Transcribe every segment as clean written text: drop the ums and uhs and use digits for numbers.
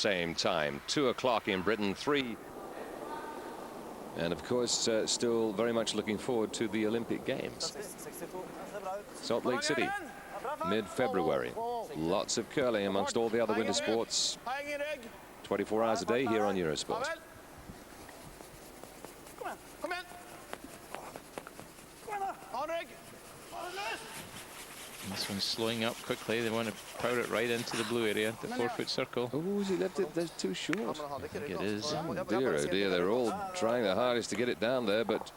Same time, 2 o'clock in Britain, 3. And of course, still very much looking forward to the Olympic Games. Salt Lake City, mid-February. Lots of curling amongst all the other winter sports. 24 hours a day here on Eurosport. This one's slowing up quickly. They want to power it right into the blue area, the 4-foot circle. Oh, he left it? That's too short. I think it is. Oh dear, they're all trying their hardest to get it down there, but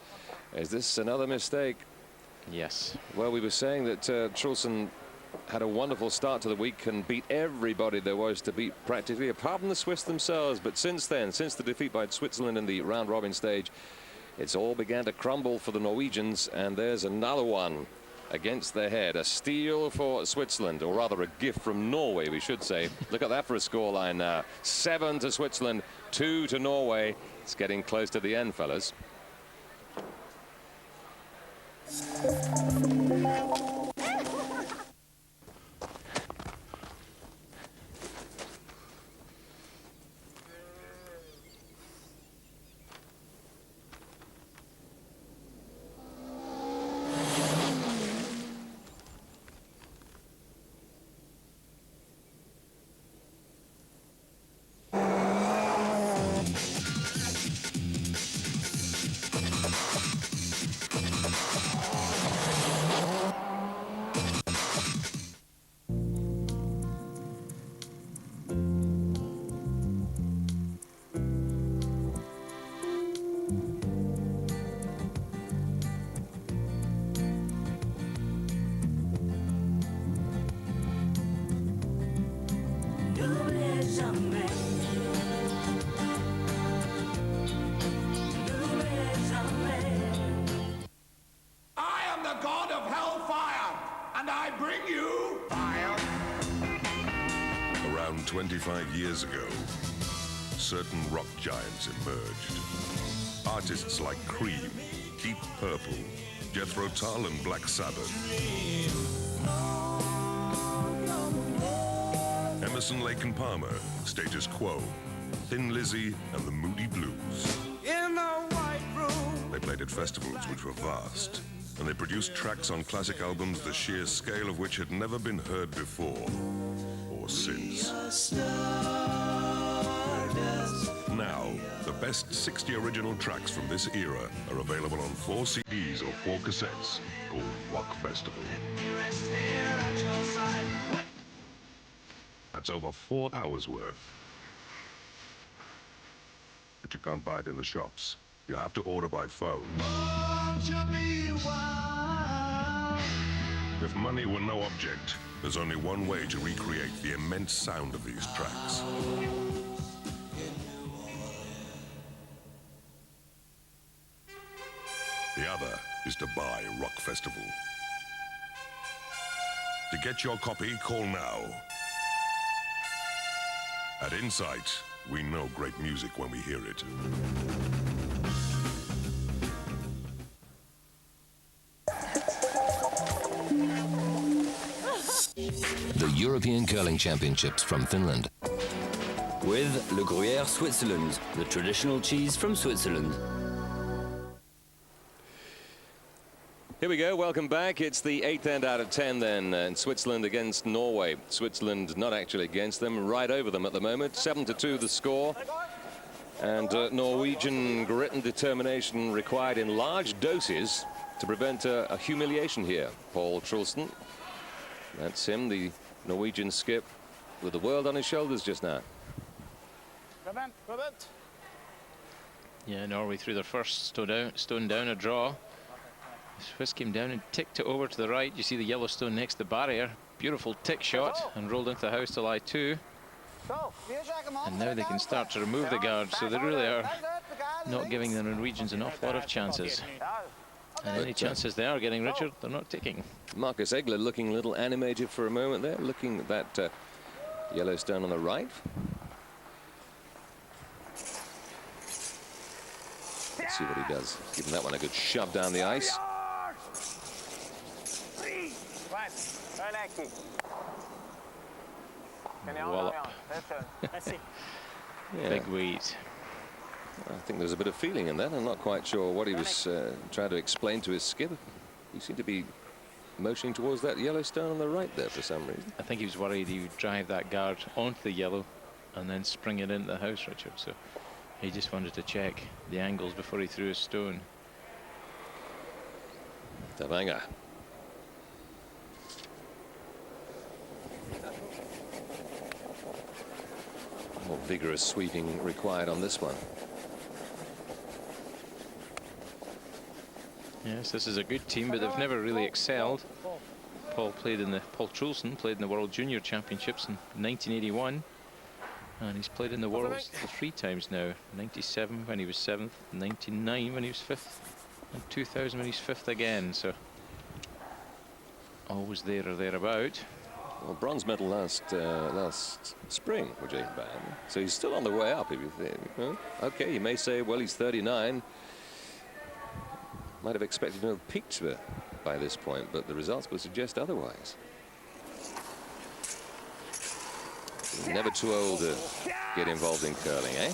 is this another mistake? Yes. Well, we were saying that Trulsen had a wonderful start to the week and beat everybody there was to beat practically, apart from the Swiss themselves. But since then, since the defeat by Switzerland in the round-robin stage, it's all began to crumble for the Norwegians, and there's another one against their head. A steal for Switzerland, or rather a gift from Norway, we should say. Look at that for a scoreline now. 7 to Switzerland, 2 to Norway. It's getting close to the end, fellas. Around 25 years ago, certain rock giants emerged. Artists like Cream, Deep Purple, Jethro Tull and Black Sabbath. Emerson, Lake and Palmer, Status Quo, Thin Lizzy and the Moody Blues. In the white room. They played at festivals which were vast, and they produced tracks on classic albums the sheer scale of which had never been heard before or since. Now, the best 60 original tracks from this era are available on 4 CDs or 4 cassettes called Rock Festival. That's over 4 hours worth. But you can't buy it in the shops. You have to order by phone. If money were no object, there's only one way to recreate the immense sound of these tracks. The other is to buy Rock Festival. To get your copy, call now. At Insight, we know great music when we hear it. The European Curling Championships from Finland. With Le Gruyère Switzerland, the traditional cheese from Switzerland. Here we go, welcome back. It's the 8th end out of 10 then, in Switzerland against Norway. Switzerland not actually against them, right over them at the moment. 7-2 the score. And Norwegian grit and determination required in large doses to prevent a humiliation here. Paul Trulsen, that's him, the Norwegian skip, with the world on his shoulders just now. Yeah, Norway threw their first stone down a draw. Swiss came down and ticked it over to the right. You see the yellow stone next to the barrier. Beautiful tick shot and rolled into the house to lie 2. And now they can start to remove the guards, so they really are not giving the Norwegians an awful lot of chances. And any chances they are getting, Richard, they're not taking. Marcus Egler looking a little animated for a moment there, looking at that yellow stone on the right. Let's see what he does. Giving that one a good shove down the ice. Wallop. Yeah. Big weight. I think there's a bit of feeling in that. I'm not quite sure what he was trying to explain to his skipper. He seemed to be motioning towards that yellow stone on the right there for some reason. I think he was worried he would drive that guard onto the yellow and then spring it into the house, Richard. So he just wanted to check the angles before he threw his stone. Tavanga. More vigorous sweeping required on this one. Yes, this is a good team, but they've never really excelled. Paul Trulsen played in the World Junior Championships in 1981, and he's played in the Worlds 3 times now. 97 when he was 7th, 99 when he was 5th, and 2000 when he's 5th again. So always there or thereabout. Well, bronze medal last spring with Jane Ban. So he's still on the way up, if you think. Huh? Okay, you may say, well, he's 39. Might have expected to have peaked by this point, but the results would suggest otherwise. Never too old to get involved in curling, eh?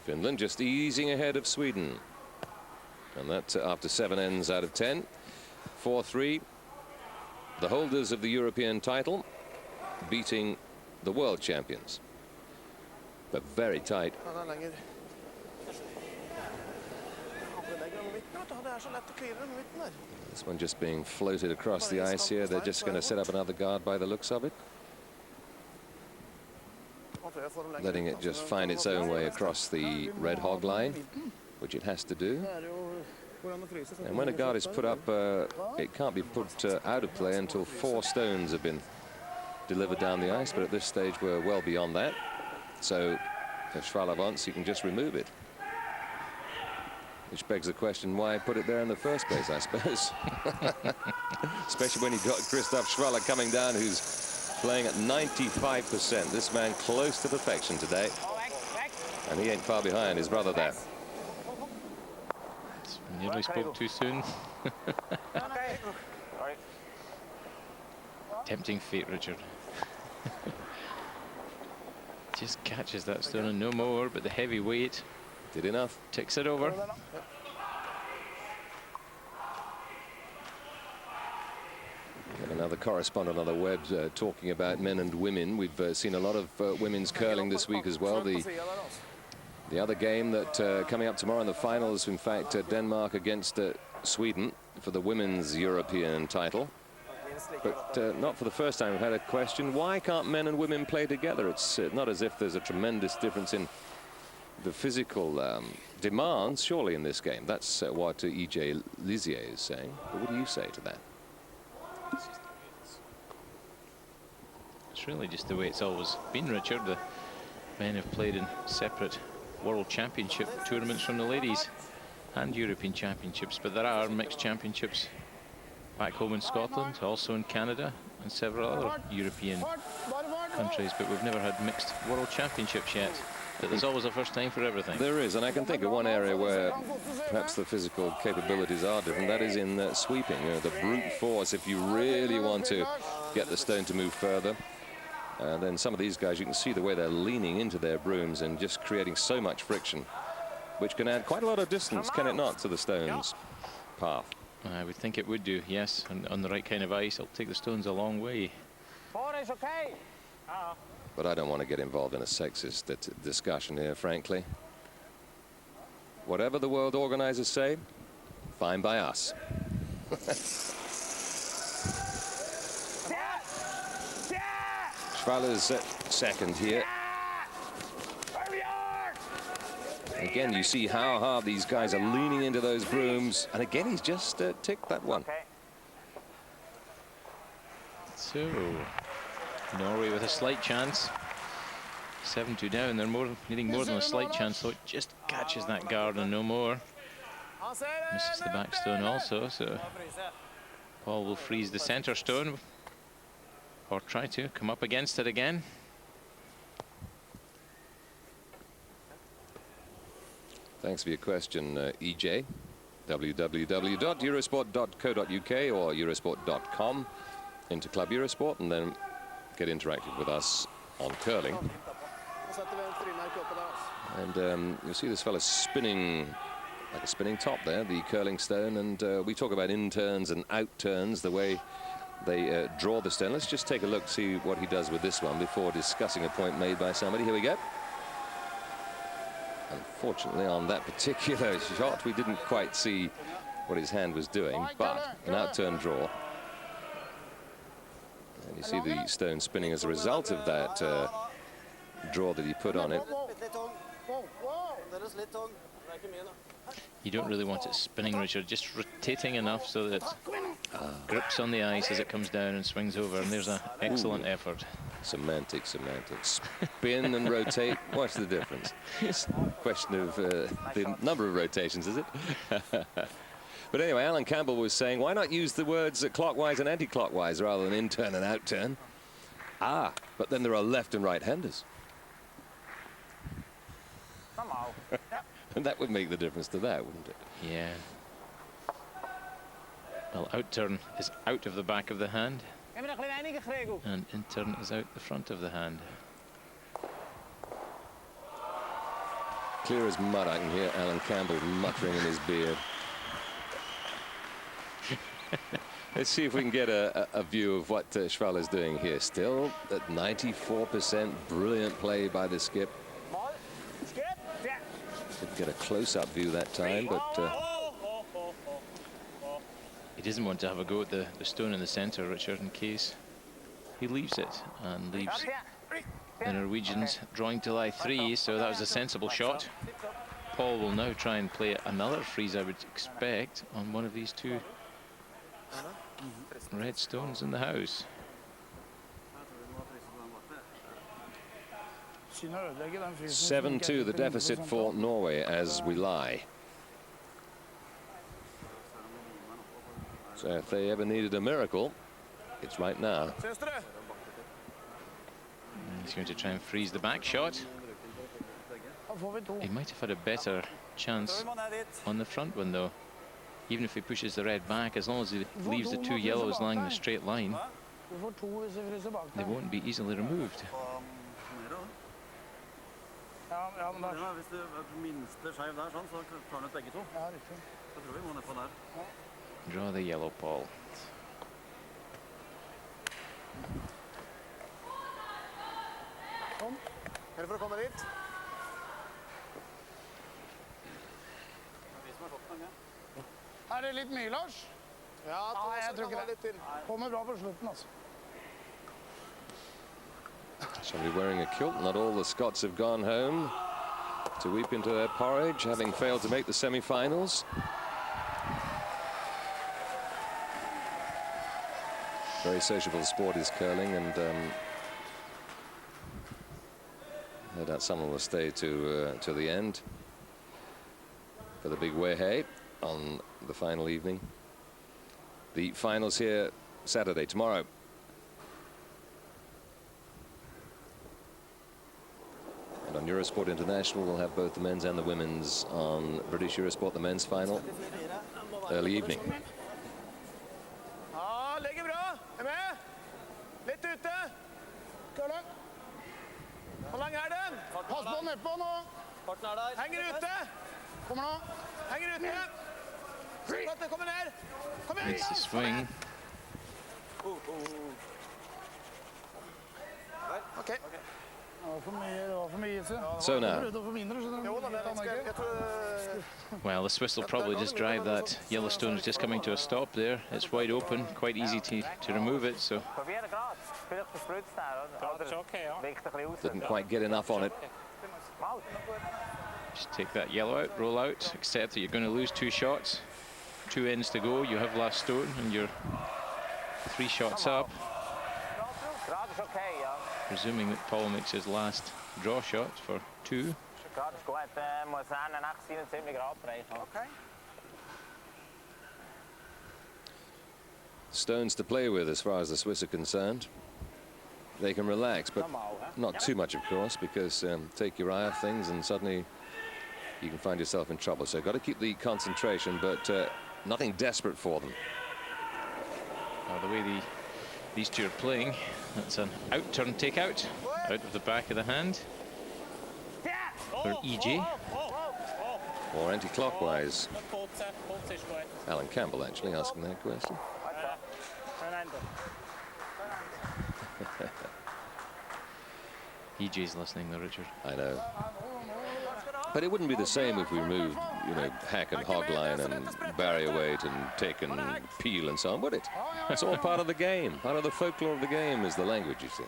Finland just easing ahead of Sweden. And that after 7 ends out of 10. 4-3. The holders of the European title beating the world champions. But very tight. This one just being floated across the ice here. They're just going to set up another guard by the looks of it. Letting it just find its own way across the red hog line, which it has to do. And when a guard is put up, it can't be put out of play until 4 stones have been delivered down the ice. But at this stage, we're well beyond that. So if Schwaller wants, he can just remove it. Which begs the question, why put it there in the first place, I suppose. Especially when you've got Christoph Schwaller coming down, who's playing at 95%. This man close to perfection today. And he ain't far behind his brother there. Nearly spoke too soon. Tempting fate, Richard. Just catches that stone and no more, but the heavy weight did enough. Ticks it over. Another correspondent on the web talking about men and women. We've seen a lot of women's curling this week as well. The other game that coming up tomorrow in the final is in fact Denmark against Sweden for the women's European title. But not for the first time we've had a question, why can't men and women play together? It's not as if there's a tremendous difference in the physical demands, surely, in this game. That's what E.J. Lizier is saying. But what do you say to that? It's really just the way it's always been, Richard. The men have played in separate World Championship tournaments from the ladies and European Championships, but there are mixed championships back home in Scotland, also in Canada and several other European countries, but we've never had mixed World Championships yet. But there's always a first time for everything. There is, and I can think of one area where perhaps the physical capabilities are different. That is in sweeping. You know, the brute force, if you really want to get the stone to move further. And then some of these guys, you can see the way they're leaning into their brooms and just creating so much friction, which can add quite a lot of distance, can it not, to the stone's path? I would think it would do, yes. And on the right kind of ice, it'll take the stones a long way. But I don't want to get involved in a sexist discussion here, frankly. Whatever the world organizers say, fine by us. Schwaller's second here. Again, you see how hard these guys are leaning into those brooms. And again, he's just ticked that one. So, Norway with a slight chance. 7-2 down. They're needing more than a slight chance, so it just catches that guard and no more. Misses the back stone also, so Paul will freeze the center stone. or try to come up against it again. Thanks for your question, EJ. www.eurosport.co.uk or eurosport.com into Club Eurosport, and then get interactive with us on curling. And you'll see this fella spinning like a spinning top there, the curling stone, and we talk about in turns and out turns, the way they draw the stone. Let's just take a look, see what he does with this one before discussing a point made by somebody. Here we go. Unfortunately, on that particular shot, we didn't quite see what his hand was doing, but an out-turn draw. And you see the stone spinning as a result of that draw that he put on it. You don't really want it spinning, Richard, just rotating enough so that it grips on the ice as it comes down and swings over, and there's an excellent effort. Semantics. Spin and rotate. What's the difference? It's a question of the number of rotations, is it? But anyway, Alan Campbell was saying, why not use the words clockwise and anti-clockwise rather than in-turn and out-turn? Ah, but then there are left and right-handers. And that would make the difference to that, wouldn't it? Yeah. Well, out-turn is out of the back of the hand, and in-turn is out the front of the hand. Clear as mud, I can hear Alan Campbell muttering in his beard. Let's see if we can get a view of what Schwaller's doing here. Still at 94%, brilliant play by the skip. Didn't get a close-up view that time, but He doesn't want to have a go at the stone in the center, Richard, in case he leaves it, and leaves the Norwegians drawing to lie 3, so that was a sensible shot. Paul will now try and play another freeze, I would expect, on one of these two red stones in the house. 7-2 the deficit for Norway as we lie. So if they ever needed a miracle, it's right now. He's going to try and freeze the back shot. He might have had a better chance on the front one, though. Even if he pushes the red back, as long as he leaves the 2 yellows lying in a straight line, they won't be easily removed. Draw the yellow, Paul. Er det litt mye, Lars? Ja, jeg tror ikke det. Kommer bra på slutten, altså. Somebody wearing a kilt. Not all the Scots have gone home to weep into their porridge, having failed to make the semi-finals. Very sociable sport is curling, and no doubt someone will stay to the end for the big weigh on the final evening. The finals here Saturday, tomorrow. And on Eurosport International, we'll have both the men's and the women's on British Eurosport, the men's final, early evening. Ja, legger bra. Med. Litt ute. Kølle. Hvor lang den? Pass på nedpå nå. Henger ute. Kommer nå. Henger ute. Det kommer ned. Kom igjen. It's the swing. Okay. So now, well, the Swiss will probably just drive that. Yellowstone is just coming to a stop there. It's wide open, quite easy to remove it. So didn't quite get enough on it. just take that yellow out, roll out, accept that you're going to lose 2 shots. 2 ends to go. You have last stone, and you're 3 shots up. Presuming that Paul makes his last draw shot for 2. Stones to play with as far as the Swiss are concerned. they can relax, but not too much, of course, because take your eye off things and suddenly you can find yourself in trouble. So got to keep the concentration, but nothing desperate for them. The way these two are playing, that's an out turn take out of the back of the hand for EJ. Or anti-clockwise. Alan Campbell actually asking that question. EJ's listening though, Richard. I know. But it wouldn't be the same if we moved, you know, hack and hog line and barrier weight and tick and peel and so on, would it? It's all part of the game. Part of the folklore of the game is the language, you see.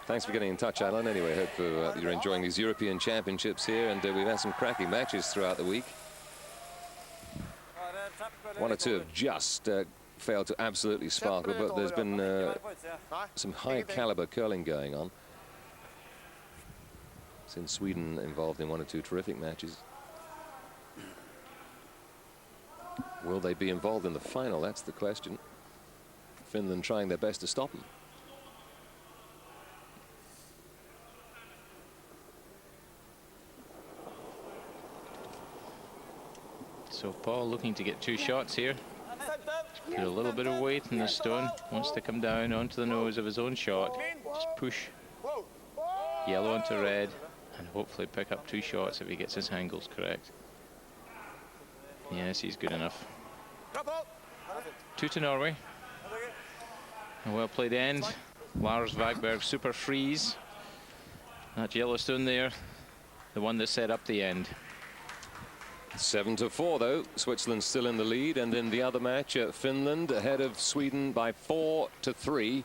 Thanks for getting in touch, Alan. Anyway, hope you're enjoying these European Championships here, and we've had some cracking matches throughout the week. One or two have just failed to absolutely sparkle, but there's been some high-caliber curling going on. Since Sweden involved in one or two terrific matches. Will they be involved in the final? That's the question. Finland trying their best to stop them. So Paul looking to get two shots here. Put a little bit of weight in the stone. Wants to come down onto the nose of his own shot. Just push yellow onto red and hopefully pick up two shots if he gets his angles correct. Yes, he's good enough. 2 to Norway. A well played end. Lars Vagberg super freeze. That yellow stone there, the one that set up the end. 7-4 though. Switzerland still in the lead, and in the other match Finland ahead of Sweden by 4-3,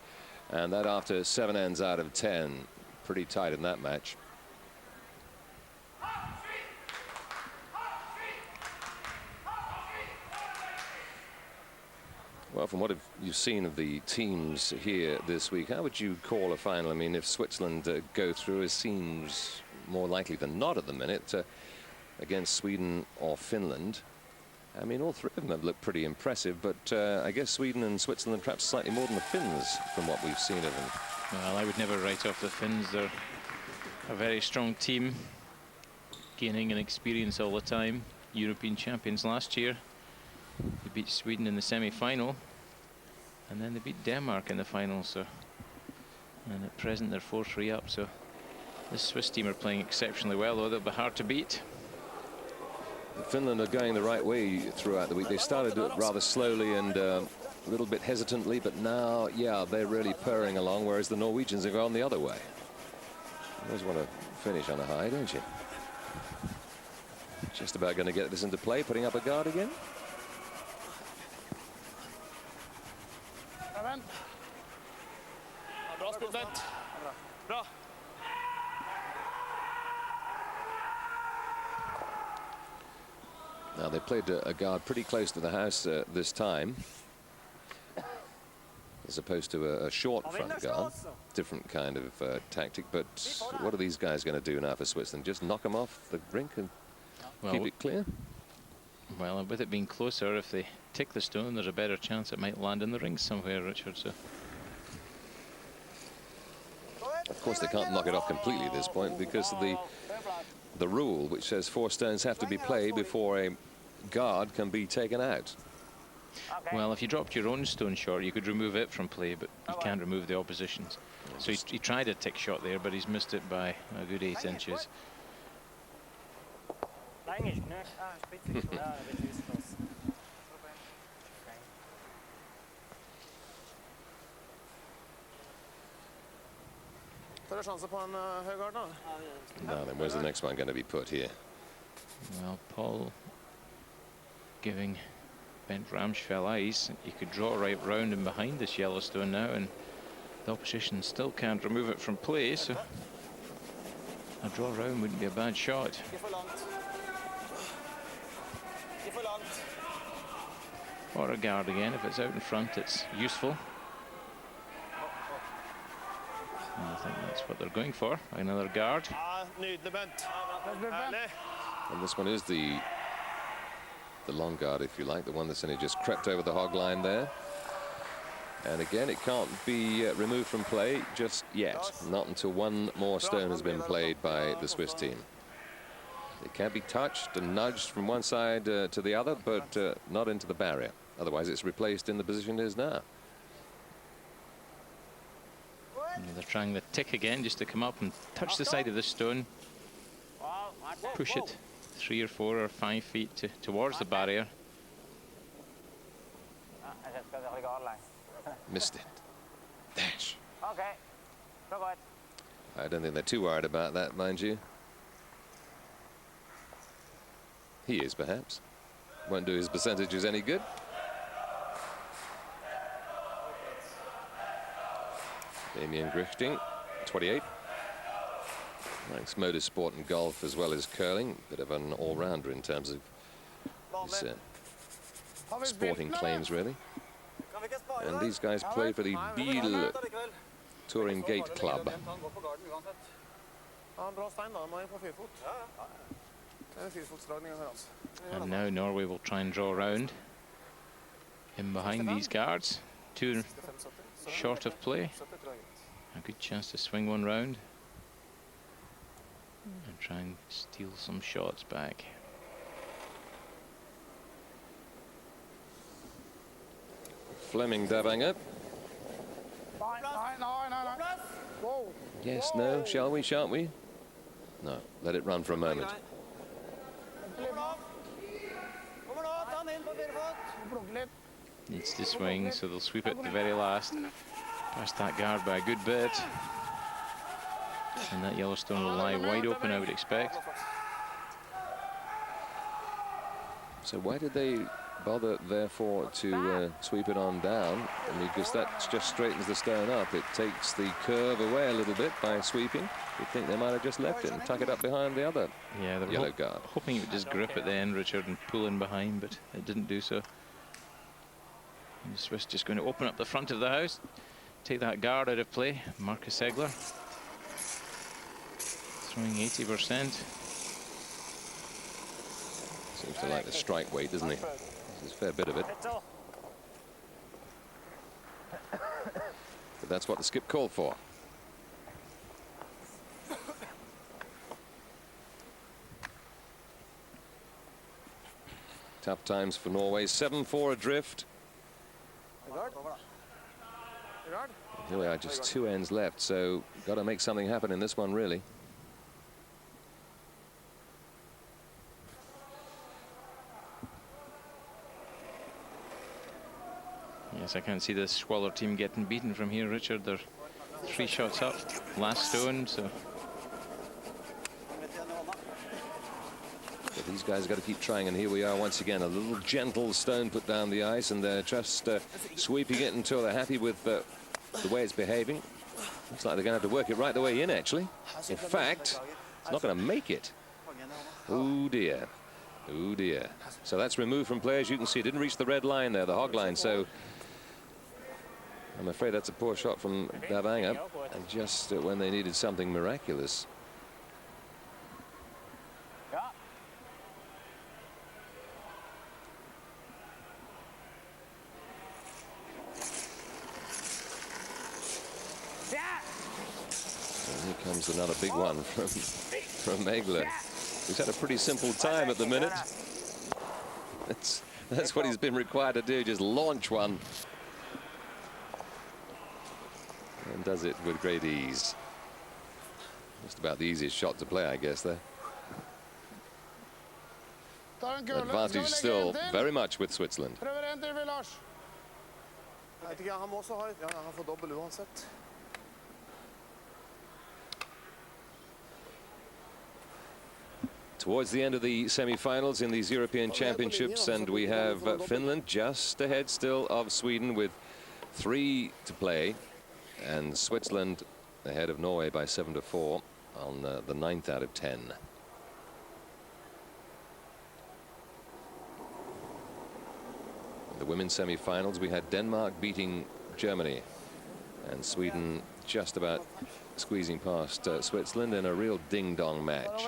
and that after 7 ends out of 10. Pretty tight in that match. Well, from what you've seen of the teams here this week, how would you call a final? I mean, if Switzerland go through, it seems more likely than not at the minute against Sweden or Finland. I mean, all three of them have looked pretty impressive, but I guess Sweden and Switzerland perhaps slightly more than the Finns from what we've seen of them. Well, I would never write off the Finns. They're a very strong team, gaining in experience all the time. European champions last year. They beat Sweden in the semi-final, and then they beat Denmark in the final. So, and at present they're 4-3 up. So this Swiss team are playing exceptionally well, though they'll be hard to beat. Finland are going the right way throughout the week. They started rather slowly and a little bit hesitantly, but now, yeah, they're really purring along, whereas the Norwegians have gone the other way. You always want to finish on a high, don't you? Just about going to get this into play, putting up a guard again. Now they played a guard pretty close to the house this time, as opposed to a short front guard. Different kind of tactic, but what are these guys going to do now for Switzerland? Just knock them off the rink and keep it clear? Well, with it being closer, if they tick the stone, there's a better chance it might land in the ring somewhere, Richard. So, of course, they can't knock it off completely at this point because of the rule, which says 4 stones have to be played before a guard can be taken out. Well, if you dropped your own stone short, you could remove it from play, but you can't remove the opposition's. So he tried a tick shot there, but he's missed it by a good 8 inches. Now then, where's the next one going to be put here? Well, Paul giving Bent Ramsfell eyes. You could draw right round and behind this Yellowstone now, and the opposition still can't remove it from play, so a draw round wouldn't be a bad shot. Or a guard again. If it's out in front, it's useful. And I think that's what they're going for. Another guard. And this one is the long guard, if you like, the one that's only just crept over the hog line there. And again, it can't be removed from play just yet. Not until one more stone has been played by the Swiss team. It can be touched and nudged from one side to the other, but not into the barrier. Otherwise, it's replaced in the position it is now. And they're trying the tick again, just to come up and touch the side of the stone. Push it 3 or 4 or 5 feet towards the barrier. Missed it. Dash. Okay. I don't think they're too worried about that, mind you. He is, perhaps. Won't do his percentages any good. Damien Grichting, 28. Likes motorsport and golf as well as curling. Bit of an all-rounder in terms of his sporting claims, really. And these guys play for the Biel Touring Gate Club. And now Norway will try and draw around in behind these guards. 2 short of play. A good chance to swing one round and try and steal some shots back. Fleming Davanger. Yes, no, shall we, shan't we? No, let it run for a moment. Needs to swing, so they'll sweep it at the very last. Past that guard by a good bit. And that Yellowstone will lie wide open, I would expect. So why did they bother, therefore, to sweep it on down? I mean, because that just straightens the stone up. It takes the curve away a little bit by sweeping. You'd think they might have just left it and tuck it up behind the other yellow guard. Hoping it would just grip at the end, Richard, and pull in behind, but it didn't do so. And the Swiss just going to open up the front of the house, take that guard out of play. Marcus Egler throwing 80%. Seems to like the strike weight, doesn't he? There's a fair bit of it. But that's what the skip called for. Tough times for Norway. 7-4 adrift. Here we are, just 2 ends left, so got to make something happen in this one, really. Yes, I can't see the Schwaller team getting beaten from here, Richard. They're 3 shots up, last stone, so. But these guys have got to keep trying, and here we are once again. A little gentle stone put down the ice, and they're just sweeping it until they're happy with the way it's behaving. Looks like they're going to have to work it right the way in, actually. In fact, it's not going to make it. Oh, dear. Oh, dear. So that's removed from play. As you can see, it didn't reach the red line there, the hog line. So I'm afraid that's a poor shot from Davanger, and just when they needed something miraculous. Here comes another big one from Egler. He's had a pretty simple time at the minute. That's what he's been required to do, just launch one. And does it with great ease. Just about the easiest shot to play, I guess, there. Advantage still very much with Switzerland. Towards the end of the semi-finals in these European Championships, and we have Finland just ahead still of Sweden with 3 to play, and Switzerland ahead of Norway by 7-4 on the 9th out of 10. In the women's semi-finals, we had Denmark beating Germany, and Sweden just about squeezing past Switzerland in a real ding-dong match.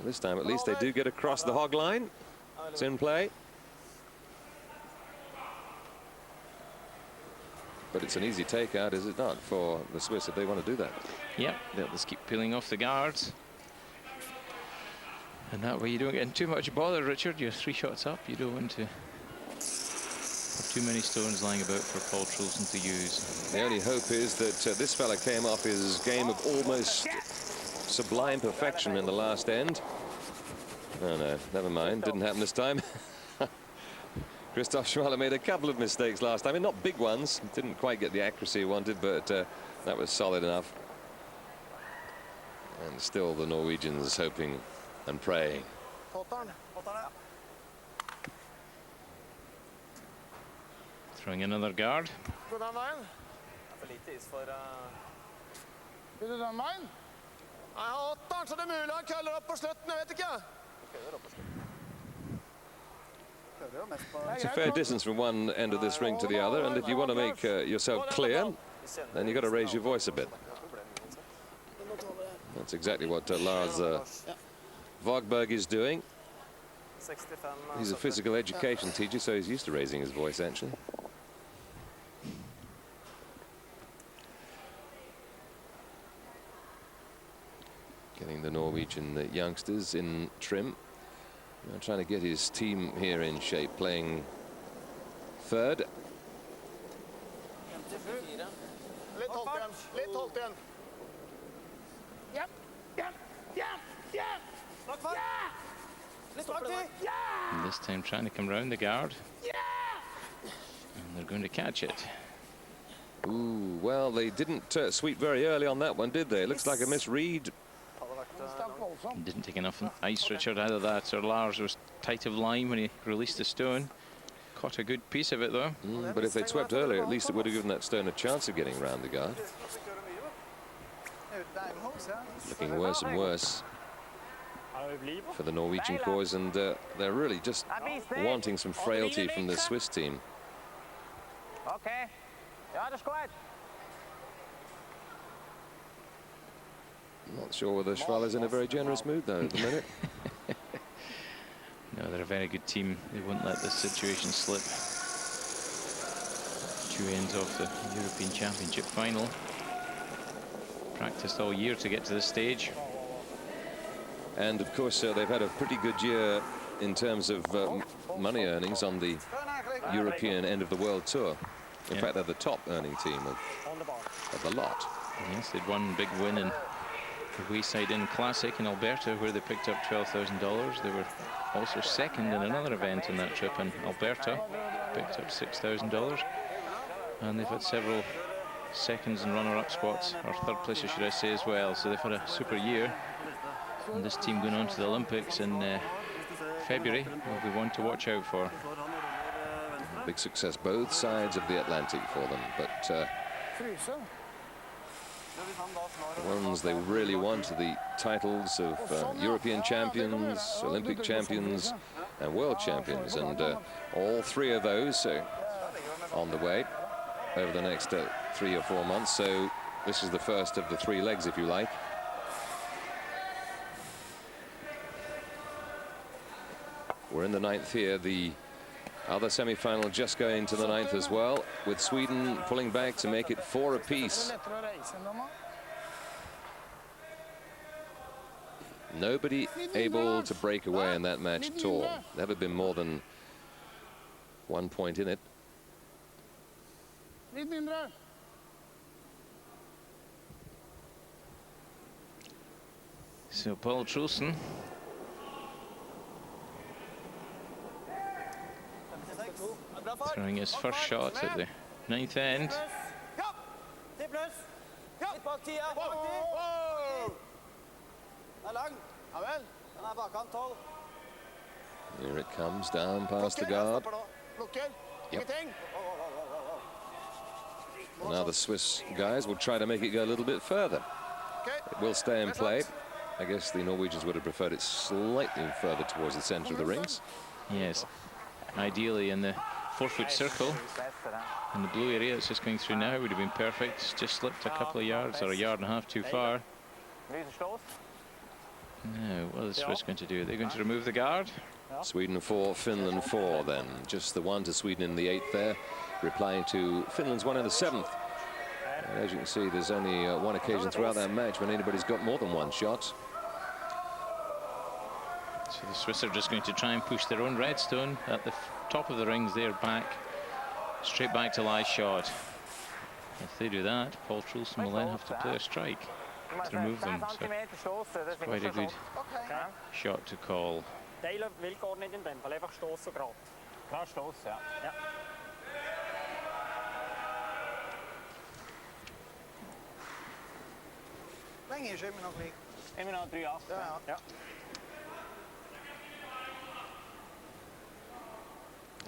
This time, at least, they do get across the hog line. It's in play. But it's an easy takeout, is it not, for the Swiss if they want to do that? Yep, they'll just keep peeling off the guards. And that way you don't get in too much bother, Richard. You're 3 shots up. You don't want to have too many stones lying about for Paul Trulsen to use. The only hope is that this fella came off his game of almost sublime perfection in the last end. Oh, no, never mind. Didn't happen this time. Christoph Schwaller made a couple of mistakes last time. I mean, not big ones. Didn't quite get the accuracy he wanted, but that was solid enough. And still the Norwegians hoping and praying. Throwing another guard. It's a fair distance from one end of this ring to the other, and if you want to make yourself clear, then you've got to raise your voice a bit. That's exactly what Lars Vogberg is doing. He's a physical education teacher, so he's used to raising his voice, actually. Getting the Norwegian youngsters in trim. Trying to get his team here in shape, playing third. And this time trying to come round the guard. And they're going to catch it. Ooh, well, they didn't sweep very early on that one, did they? It looks like a misread. Didn't take enough ice, Richard. Either that or Lars was tight of line when he released the stone. Caught a good piece of it, though. But if they'd swept earlier, at least it would have given that stone a chance of getting round the guard. Looking worse and worse for the Norwegian cause, and they're really just wanting some frailty from the Swiss team. Okay. Not sure whether Schwaller's in a very generous mood, though, at the minute. No, they're a very good team. They won't let this situation slip. 2 ends off the European Championship final. Practiced all year to get to this stage. And, of course, they've had a pretty good year in terms of money earnings on the European end of the World Tour. In fact, they're the top earning team of the lot. Yes, they'd one big win in the Wayside Inn Classic in Alberta, where they picked up $12,000. They were also second in another event in that trip in Alberta, picked up $6,000. And they've had several seconds and runner-up spots, or third places, should I say, as well. So they've had a super year. And this team going on to the Olympics in February will be one to watch out for. Big success both sides of the Atlantic for them, but the ones they really want are the titles of European champions, Olympic champions, and world champions, and all 3 of those on the way over the next 3 or 4 months. So this is the first of the 3 legs, if you like. We're in the 9th here. The other semi-final just going to the 9th as well, with Sweden pulling back to make it 4 apiece. Nobody able to break away in that match at all. Never been more than 1 point in it. So Paul Trulsen throwing his first shot at the 9th end. Here it comes, down past the guard. Yep. Now the Swiss guys will try to make it go a little bit further. It will stay in play. I guess the Norwegians would have preferred it slightly further towards the center of the rings. Yes, ideally in the 4-foot circle. In the blue area it's just going through now would have been perfect. It's just slipped a couple of yards or a yard and a half too far. Now, what are the Swiss going to do? They're going to remove the guard. Sweden 4, Finland 4 then. Just the one to Sweden in the 8th there, replying to Finland's one in the 7th. And as you can see, there's only one occasion throughout that match when anybody's got more than one shot. So the Swiss are just going to try and push their own redstone at the top of the rings there, back, straight back to live shot. If they do that, Paul Trulsen will then have to play a strike to remove them. So it's quite a good shot to call. Delen vilkårene i din dämpare, einfach stoßen grad. Grad stoßen, ja. Ja. Lenge ikke, men nok lik. Jeg mener 3 av. Ja.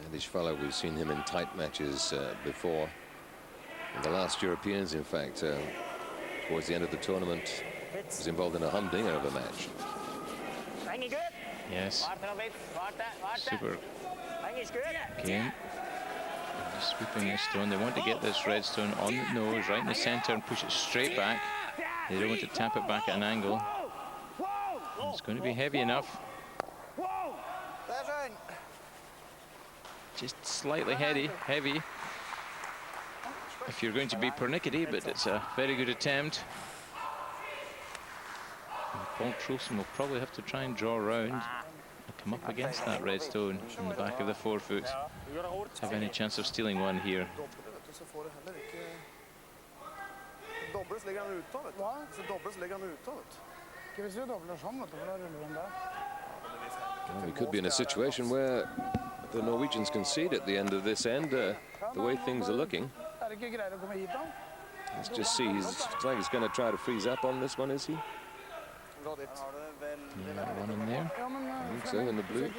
And Schwaller, we've seen him in tight matches before. In the last Europeans, in fact, towards the end of the tournament, was involved in a humdinger of a match. Yes. Super game. Just sweeping this stone. They want to get this redstone on the nose, right in the center, and push it straight back. They don't want to tap it back at an angle. And it's going to be heavy enough. Just slightly heavy. If you're going to be pernickety, but it's a very good attempt. And Paul Trulsen will probably have to try and draw around and come up against that redstone in the back of the 4-foot. Have any chance of stealing one here? Well, we could be in a situation where the Norwegians concede at the end of this end, the way things are looking. Let's just see. It's like he's going to try to freeze up on this one, is he? Yeah, one in there. I think so, in the blue.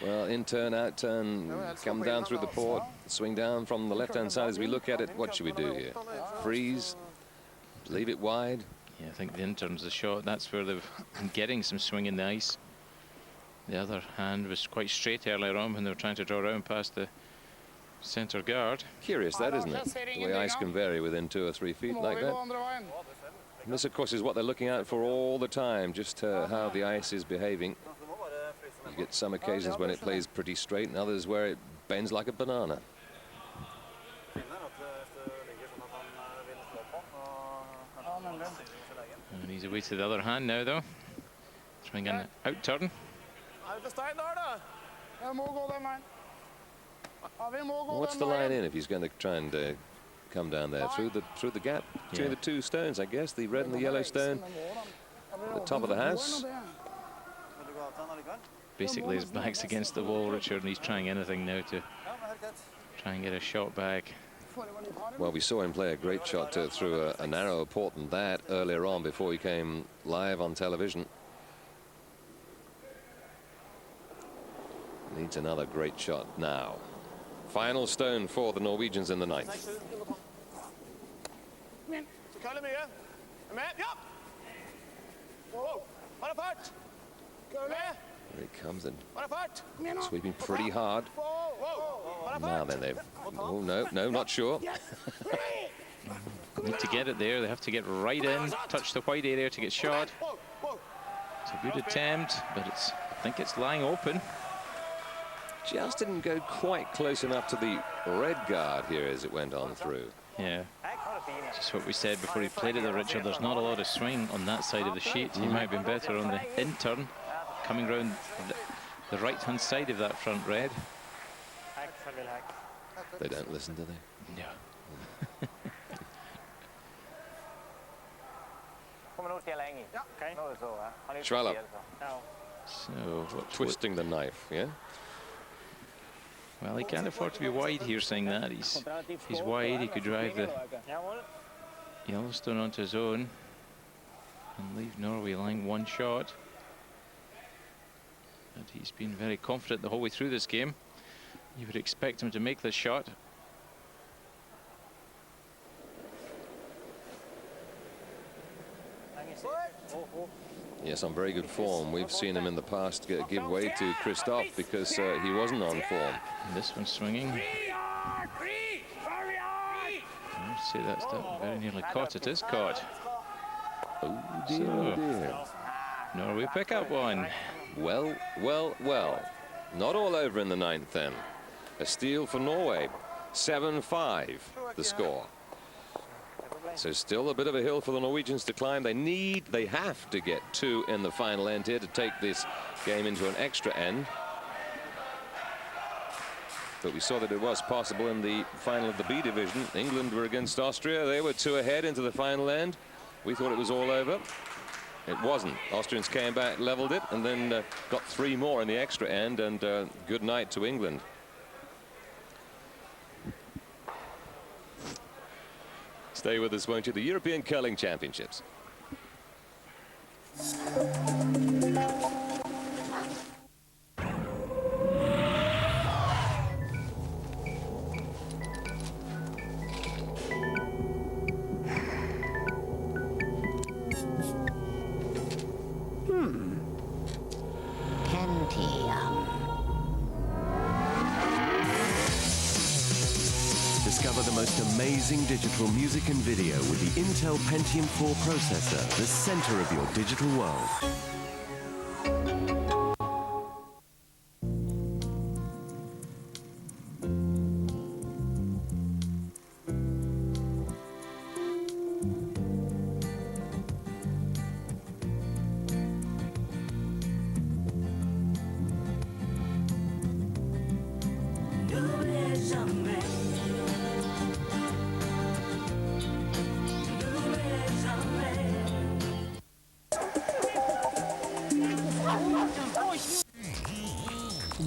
Well, in turn, out turn, come down through the port, swing down from the left-hand side as we look at it. What should we do here? Freeze? Leave it wide? Yeah, I think the intern's the shot. That's where they've been getting some swing in the ice. The other hand was quite straight earlier on when they were trying to draw around past the center guard. Curious, that, isn't it? The way ice can vary within 2 or 3 feet like that. And this, of course, is what they're looking at for all the time, just how the ice is behaving. You get some occasions when it plays pretty straight and others where it bends like a banana. And he's away to the other hand now, though. Trying an out turn. What's the line in if he's going to try and come down there through the gap between the 2 stones? I guess the red and the yellow stone at the top of the house. Basically, his back's against the wall, Richard, and he's trying anything now to try and get a shot back. Well, we saw him play a great shot through a narrower port than that earlier on before he came live on television. Needs another great shot now. Final stone for the Norwegians in the 9th. Here he comes and sweeping pretty hard. Now then they've... Oh, no, not sure. Need to get it there. They have to get right in, touch the white area to get shot. It's a good attempt, but I think it's lying open. Just didn't go quite close enough to the red guard here as it went on through. Yeah, just what we said before he played it there, Richard. There's not a lot of swing on that side of the sheet. He might have been better on the in-turn, coming round the right-hand side of that front red. They don't listen, do they? No. Schwaller. So, Twisting the knife, yeah? Well, he can't afford to be wide here, saying that. He's wide, he could drive the Yellowstone onto his own and leave Norway lying 1 shot. But he's been very confident the whole way through this game. You would expect him to make this shot. Yes, on very good form. We've seen him in the past give way to Christoph because he wasn't on form. And this one's swinging. see that's very nearly caught. It is caught. Oh dear, oh dear. Norway pick up one. Well, well, well. Not all over in the ninth then. A steal for Norway. 7-5 the score. So still a bit of a hill for the Norwegians to climb. They have to get 2 in the final end here to take this game into an extra end. But we saw that it was possible in the final of the B division. England were against Austria. They were 2 ahead into the final end. We thought it was all over. It wasn't. Austrians came back, leveled it, and then got 3 more in the extra end, and good night to England. Stay with us, won't you? The European Curling Championships. Discover the most amazing digital music and video with the Intel Pentium 4 processor, the center of your digital world.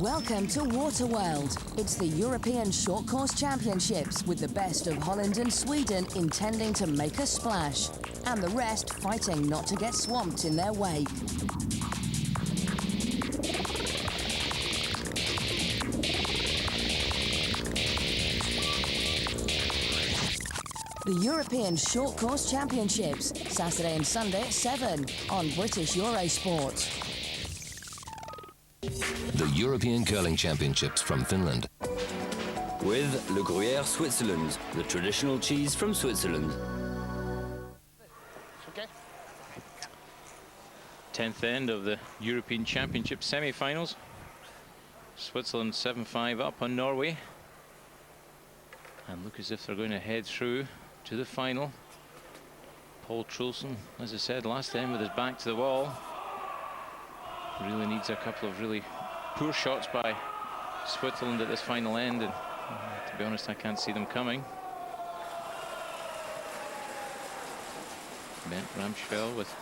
Welcome to Water World. It's the European Short Course Championships with the best of Holland and Sweden intending to make a splash, and the rest fighting not to get swamped in their wake. The European Short Course Championships, Saturday and Sunday at 7 on British Eurosport. The European Curling Championships from Finland. With Le Gruyère Switzerland, the traditional cheese from Switzerland. Okay. 10th end of the European Championship semi-finals. Switzerland 7-5 up on Norway. And look as if they're going to head through to the final. Paul Trulsen, as I said last time, with his back to the wall. Really needs a couple of really poor shots by Switzerland at this final end, and to be honest, I can't see them coming. Bent Ramsfell with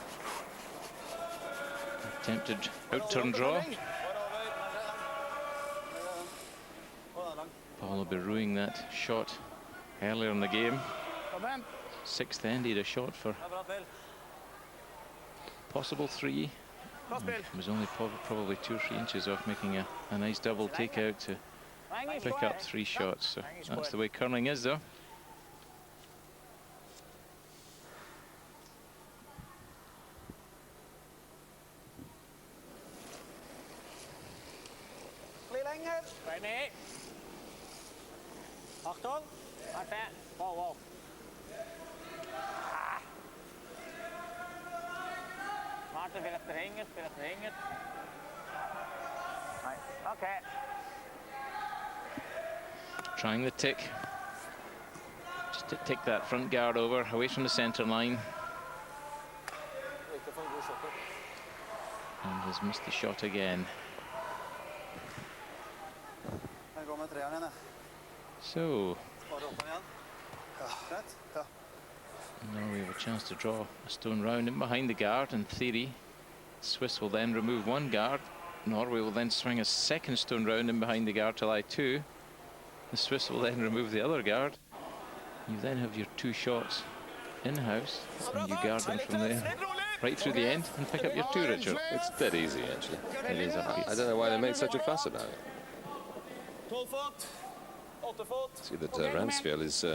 attempted out-turn draw. Paul Beruing that shot earlier in the game. 6th end, he had a shot for possible 3. Was only probably 2 or 3 inches off making a nice double takeout to pick up 3 shots. So that's the way curling is, though. Achtung! Warte! Wow, wow. Warte, vielleicht verhindert, vielleicht verhindert. Okay. Trying the tick. Just to tick that front guard over, away from the center line. And has missed the shot again. So now we have a chance to draw a stone round in behind the guard. In theory, Swiss will then remove 1 guard. Norway will then swing a 2nd stone round in behind the guard to lie 2. The Swiss will then remove the other guard. You then have your 2 shots in-house, and you guard them from there right through the end and pick up your 2, Richard. It's dead easy, actually. It is a I don't know why they make such a fuss about it. See that Ramsfjell is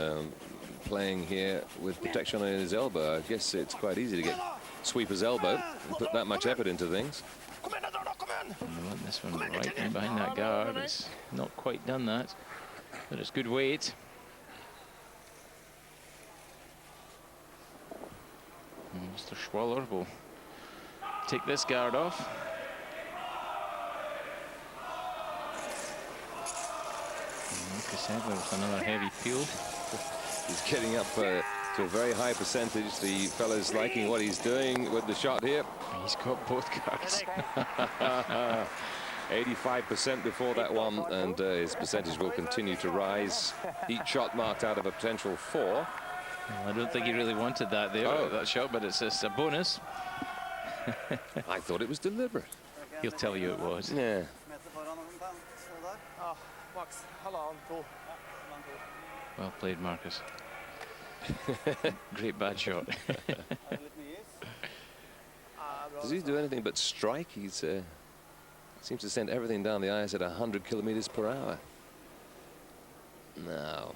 playing here with protection on his elbow. I guess it's quite easy to get sweeper's elbow and put that much effort into things. And they want this one right in behind that guard. It's not quite done that, but it's good weight. Mr. Schwaller will take this guard off. Like I said, there's another heavy peel. He's getting up to a very high percentage. The fella's liking what he's doing with the shot here. He's got both guards. 85% before that one, and his percentage will continue to rise. Each shot marked out of a potential 4. Well, I don't think he really wanted that there, that shot, but it's a bonus. I thought it was deliberate. He'll tell you it was. Yeah. Well played, Marcus. Great bad shot. Does he do anything but strike? He's seems to send everything down the ice at 100 kilometers per hour. No.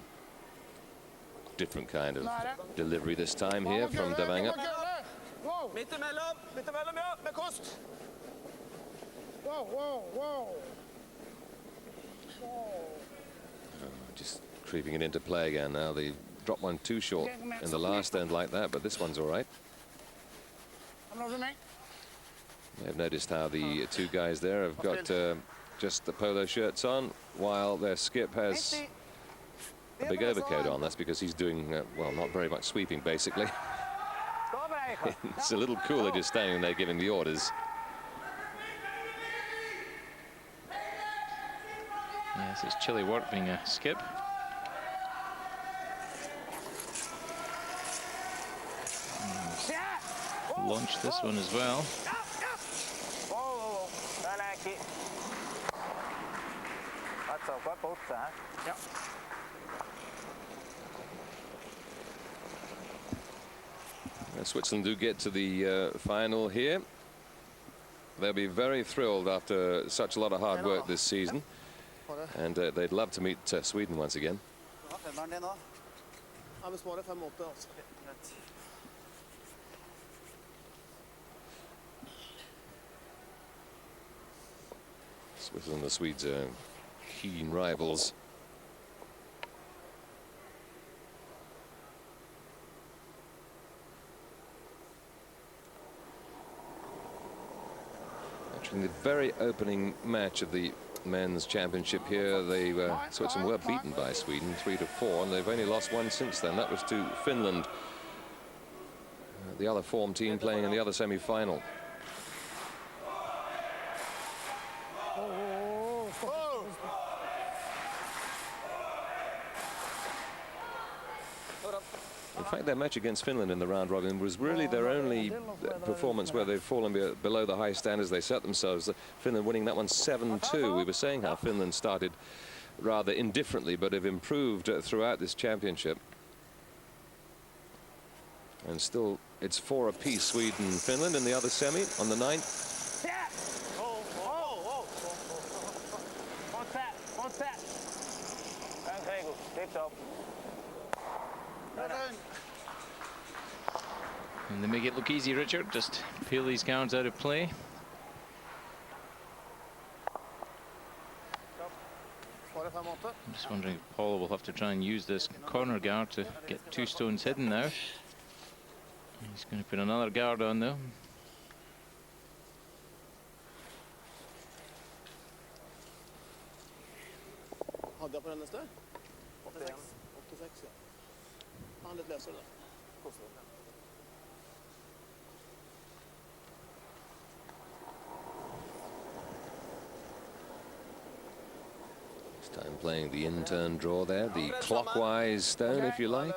Different kind of delivery this time here from Davanga. Just creeping it into play again now. They dropped one too short in the last end like that, but this one's all right. I've noticed how the two guys there have got just the polo shirts on, while their skip has a big overcoat on. That's because he's doing, well, not very much sweeping, basically. It's a little cooler just standing there giving the orders. Yes, it's chilly work being a skip. Launch this one as well. Switzerland do get to the final here. They'll be very thrilled after such a lot of hard work this season, and they'd love to meet Sweden once again. Switzerland and the Swedes are keen rivals. Actually, in the very opening match of the men's championship here, Switzerland were beaten by Sweden 3-4, and they've only lost one since then. That was to Finland, the other form team playing in the other semi-final. In fact, their match against Finland in the round robin was really their only performance where they've fallen below the high standards they set themselves. Finland winning that one 7-2. We were saying how Finland started rather indifferently, but have improved throughout this championship. And still, it's 4 apiece, Sweden, Finland in the other semi on the 9th. And they make it look easy, Richard. Just peel these guards out of play. I'm just wondering if Paul will have to try and use this corner guard to get 2 stones hidden now. He's going to put another guard on though. This time playing the in-turn draw there, the clockwise stone, if you like.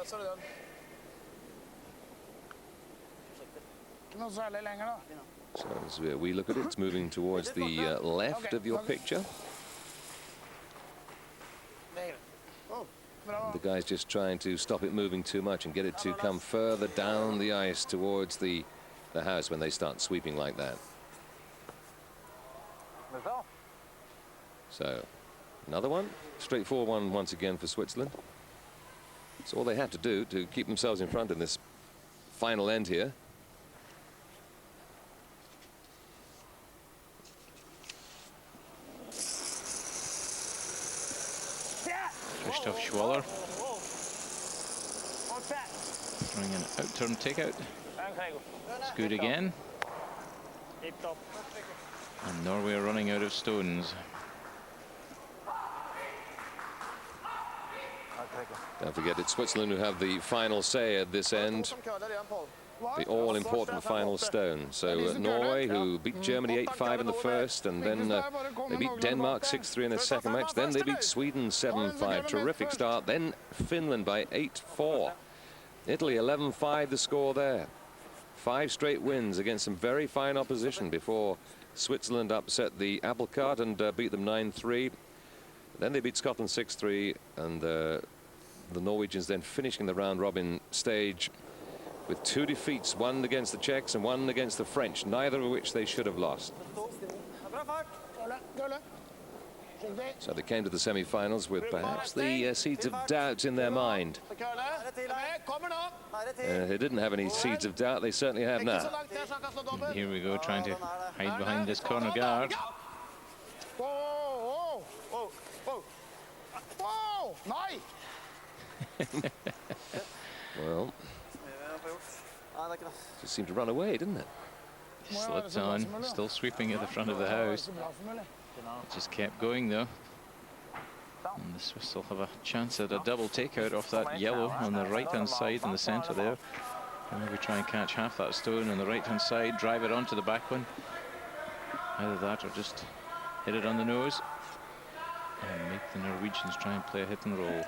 So as we look at it, it's moving towards the left of your picture. The guy's just trying to stop it moving too much and get it to come further down the ice towards the house when they start sweeping like that. So another one, straightforward one once again for Switzerland. It's all they had to do to keep themselves in front in this final end here. Christoph Schwaller throwing an out-turn takeout. It's good again. And Norway are running out of stones. Don't forget, it's Switzerland who have the final say at this end. The all-important final stone. So Norway, who beat Germany 8-5 in the first, and then they beat Denmark 6-3 in the second match. Then they beat Sweden 7-5. Terrific start. Then Finland by 8-4. Italy 11-5 the score there. 5 straight wins against some very fine opposition before Switzerland upset the apple cart and beat them 9-3. Then they beat Scotland 6-3, and the Norwegians then finishing the round-robin stage with 2 defeats, one against the Czechs and one against the French, neither of which they should have lost. So they came to the semi-finals with perhaps the seeds of doubt in their mind. They didn't have any seeds of doubt, they certainly have now. And here we go, trying to hide behind this corner guard. Well, just seemed to run away, didn't it? Slipped on, still sweeping at the front of the house. Just kept going though. And the Swiss will have a chance at a double takeout off that yellow on the right-hand side in the centre there. And maybe try and catch half that stone on the right-hand side, drive it onto the back one. Either that or just hit it on the nose and make the Norwegians try and play a hit and roll.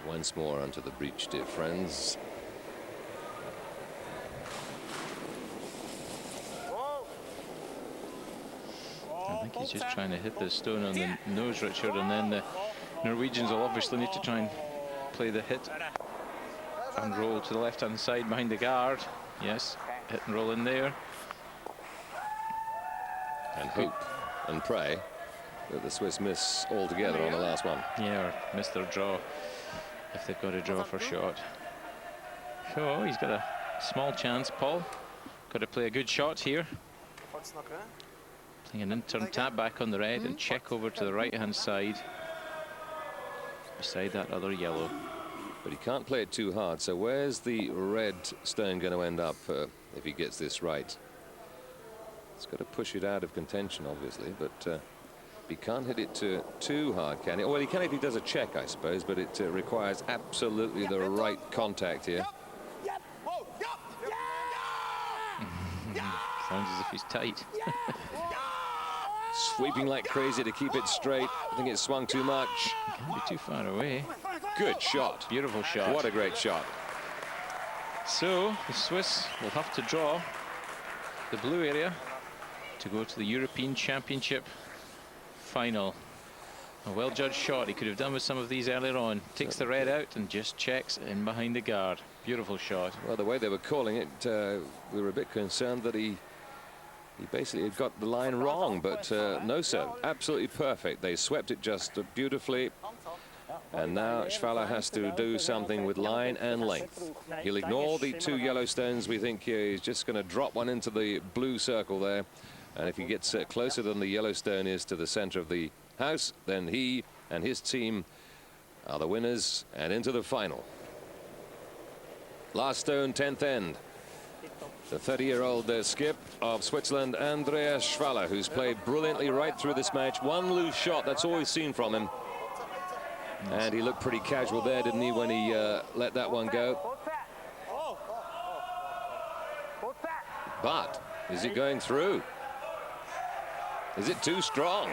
Once more onto the breach, dear friends. I think he's just trying to hit the stone on the nose, Richard, and then the Norwegians will obviously need to try and play the hit and roll to the left-hand side behind the guard. Yes, hit and roll in there. And hope and pray that the Swiss miss altogether on the last one. Yeah, or miss their draw if they've got a draw for shot. So he's got a small chance, Paul. Got to play a good shot here. Playing an in-turn tap back on the red and check over to the right-hand side beside that other yellow. But he can't play it too hard, so where's the red stone going to end up if he gets this right? It's got to push it out of contention, obviously, but he can't hit it too hard, can he? Well, he can if he does a check, I suppose, but it requires absolutely the right contact here. Sounds as if he's tight. Sweeping like crazy to keep it straight. I think it swung too much. Can't be too far away. Good shot. Beautiful shot. What a great shot. So the Swiss will have to draw the blue area to go to the European Championship final. A well-judged shot. He could have done with some of these earlier on. Takes the red out and just checks in behind the guard. Beautiful shot. Well, the way they were calling it, we were a bit concerned that he basically had got the line wrong, but no, sir, absolutely perfect. They swept it just beautifully, and now Schwaller has to do something with line and length. He'll ignore the 2 yellow stones. We think he's just going to drop one into the blue circle there, and if he gets closer than the yellow stone is to the center of the house, then he and his team are the winners and into the final. Last stone, 10th end. The 30-year-old skip of Switzerland, Andreas Schwaller, who's played brilliantly right through this match. One loose shot, that's all we've seen from him. And he looked pretty casual there, didn't he, when he let that one go. But is it going through? Is it too strong?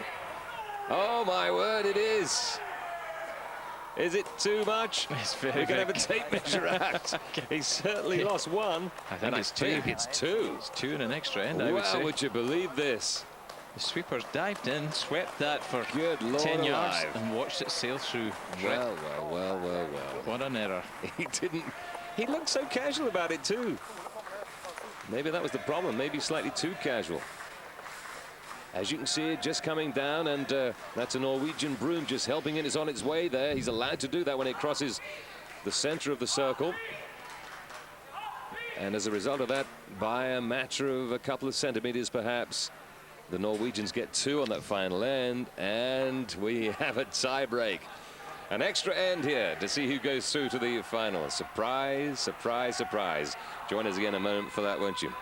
Oh, my word, it is. Is it too much? It's very We're going to have a tape measure out. He's certainly lost one. I think it's 2. It's 2. It's 2 in an extra end, I would say. Would you believe this? The sweepers dived in, swept that for Good Lord 10 yards alive. and watched it sail through. Well. What an error. He didn't. He looked so casual about it too. Maybe that was the problem. Maybe slightly too casual. As you can see, just coming down, and that's a Norwegian broom just helping it. It's on its way there. He's allowed to do that when it crosses the center of the circle. And as a result of that, by a matter of a couple of centimeters perhaps, the Norwegians get 2 on that final end, and we have a tie break. An extra end here to see who goes through to the final. Surprise, surprise, surprise. Join us again in a moment for that, won't you?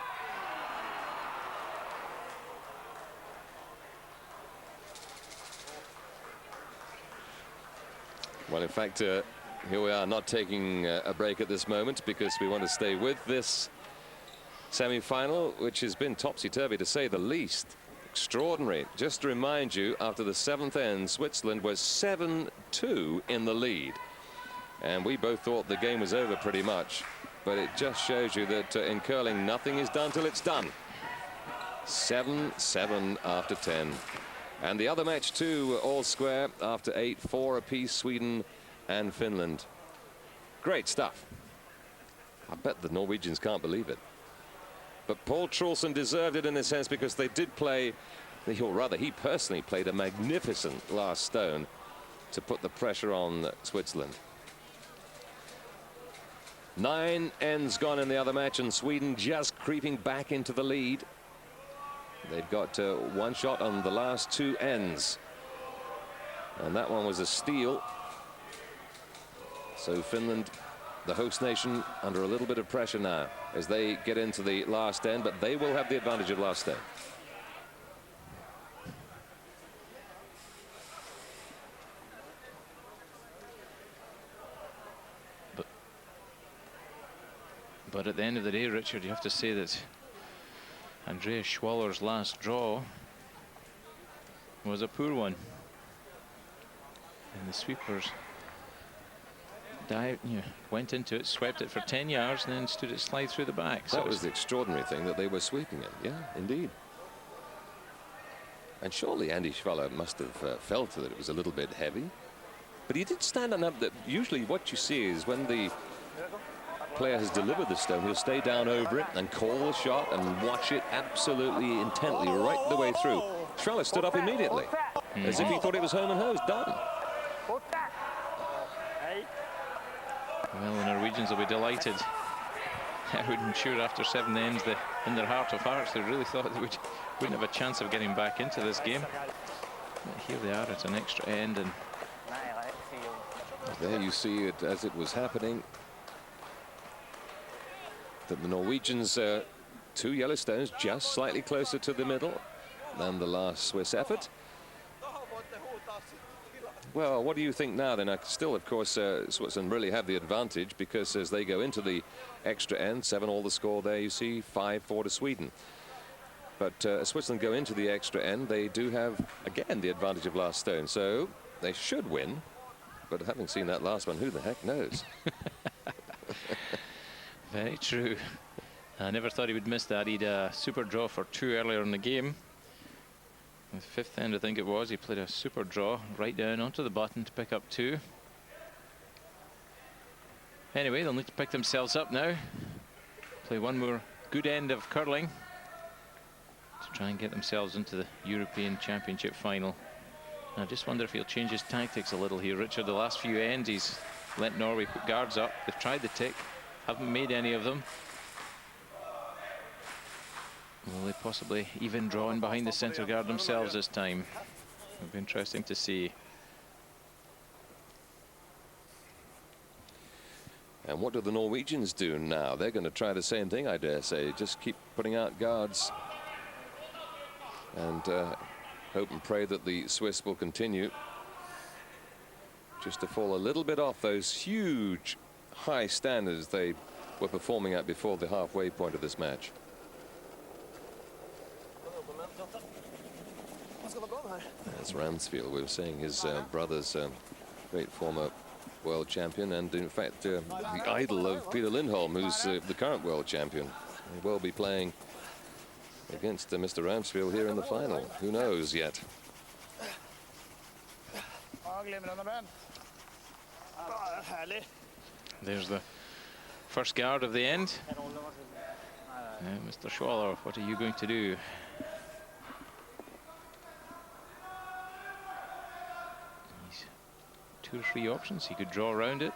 Well, in fact, here we are, not taking a break at this moment because we want to stay with this semi-final, which has been topsy-turvy to say the least. Extraordinary. Just to remind you, after the 7th end, Switzerland was 7-2 in the lead. And we both thought the game was over pretty much. But it just shows you that in curling, nothing is done till it's done. 7-7 after 10. And the other match too, all square after 8-4 apiece, Sweden and Finland. Great stuff. I bet the Norwegians can't believe it. But Paul Trulsen deserved it in a sense because they did play, or rather he personally played a magnificent last stone to put the pressure on Switzerland. 9 ends gone in the other match, and Sweden just creeping back into the lead. They've got 1 shot on the last 2 ends, and that one was a steal. So Finland, the host nation, under a little bit of pressure now as they get into the last end, but they will have the advantage of last end. But at the end of the day, Richard, you have to say that Andreas Schwaller's last draw was a poor one. And the sweepers dived, went into it, swept it for 10 yards, and then stood it slide through the back. So that was the extraordinary thing, that they were sweeping it. Yeah, indeed. And surely Andy Schwaller must have felt that it was a little bit heavy. But he did stand on up. That usually what you see is when the player has delivered the stone, he'll stay down over it and call the shot and watch it absolutely intently right the way through. Schwaller stood up immediately, as if he thought it was home and hosed, done. Well, the Norwegians will be delighted. I'm sure after 7 ends, in their heart of hearts, they really thought they wouldn't have a chance of getting back into this game. But here they are at an extra end, and there you see it as it was happening. That the Norwegians, 2 yellow stones, just slightly closer to the middle than the last Swiss effort. Well, what do you think now then? Still, of course, Switzerland really have the advantage because as they go into the extra end, 7 all the score there, you see 5-4 to Sweden. But as Switzerland go into the extra end, they do have, again, the advantage of last stone. So they should win. But having seen that last one, who the heck knows? very true. I never thought he would miss that. He'd a super draw for 2 earlier in the game. With 5th end, I think it was, he played a super draw right down onto the button to pick up 2. Anyway, they'll need to pick themselves up now. Play one more good end of curling to try and get themselves into the European Championship final. And I just wonder if he'll change his tactics a little here, Richard. The last few ends, he's let Norway put guards up. They've tried the tick, haven't made any of them. Will they possibly even draw in behind the centre guard themselves this time? It'll be interesting to see. And what do the Norwegians do now? They're going to try the same thing, I dare say. Just keep putting out guards and hope and pray that the Swiss will continue just to fall a little bit off those huge high standards they were performing at before the halfway point of this match. That's Ramsfield. We were saying his brother's great former world champion, and in fact the idol of Peter Lindholm, who's the current world champion. He will be playing against Mr. Ramsfield here in the final. Who knows yet? There's the first guard of the end. Mr. Schwaller, what are you going to do? 2 or 3 options. He could draw around it,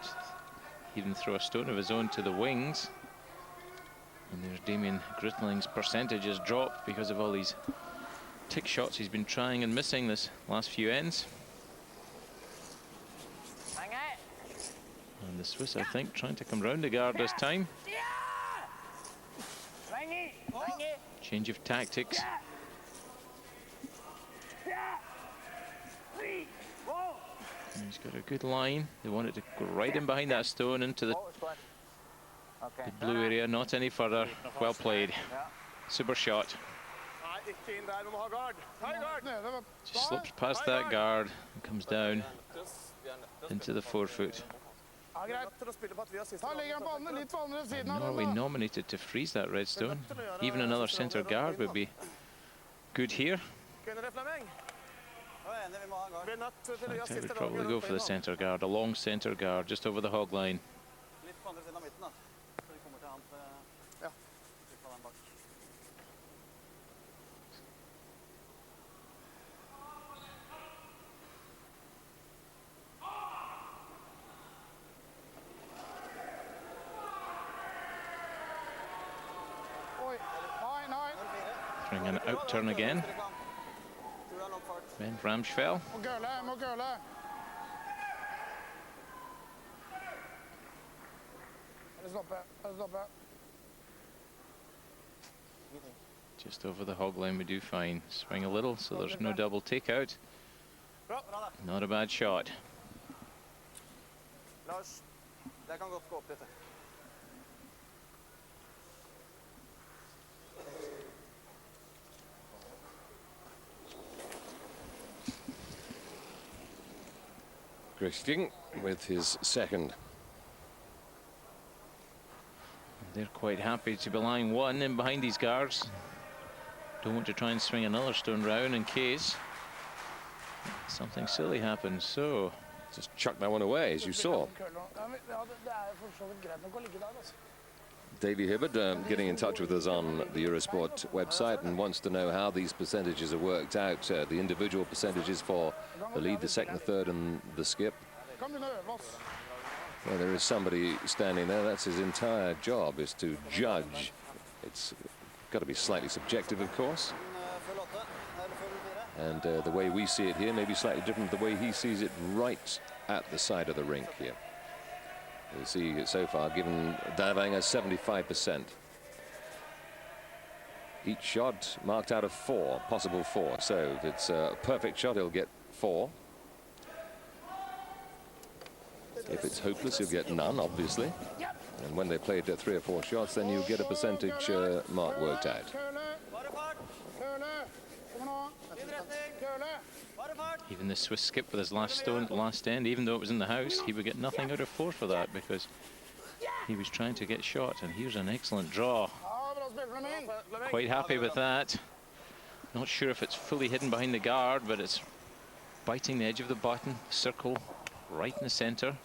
even throw a stone of his own to the wings. And there's Damien Grittling's percentage has dropped because of all these tick shots he's been trying and missing this last few ends. And the Swiss, I think, trying to come round the guard this time. Change of tactics. And he's got a good line. They wanted to go right in behind that stone into the blue area, not any further. Well played. Super shot. Just slips past that guard and comes down into the 4-foot. And Norway nominated to freeze that red stone. Even another centre guard would be good here. I think we'd probably go for the centre guard, a long centre guard just over the hog line. Throwing an out turn again. Ben Ramsfell. Just over the hog line we do fine. Swing a little so there's no double takeout. Not a bad shot. Christian with his second. They're quite happy to be lying 1 in behind these guards. Don't want to try and swing another stone round in case something silly happens. So just chuck that one away, as you saw. Davey Hibbard getting in touch with us on the Eurosport website and wants to know how these percentages are worked out. The individual percentages for the lead, the second, the third, and the skip. Well, there is somebody standing there. That's his entire job, is to judge. It's got to be slightly subjective, of course. And the way we see it here may be slightly different from the way he sees it right at the side of the rink here. You see, so far, given Davang as 75%. Each shot marked out of 4, possible 4. So if it's a perfect shot, he'll get 4. If it's hopeless, he'll get none, obviously. And when they played 3 or 4 shots, then you get a percentage mark worked out. Even the Swiss skip with his last stone at the last end, even though it was in the house, he would get nothing out of 4 for that because he was trying to get shot. And here's an excellent draw. Quite happy with that. Not sure if it's fully hidden behind the guard, but it's biting the edge of the button, circle right in the center.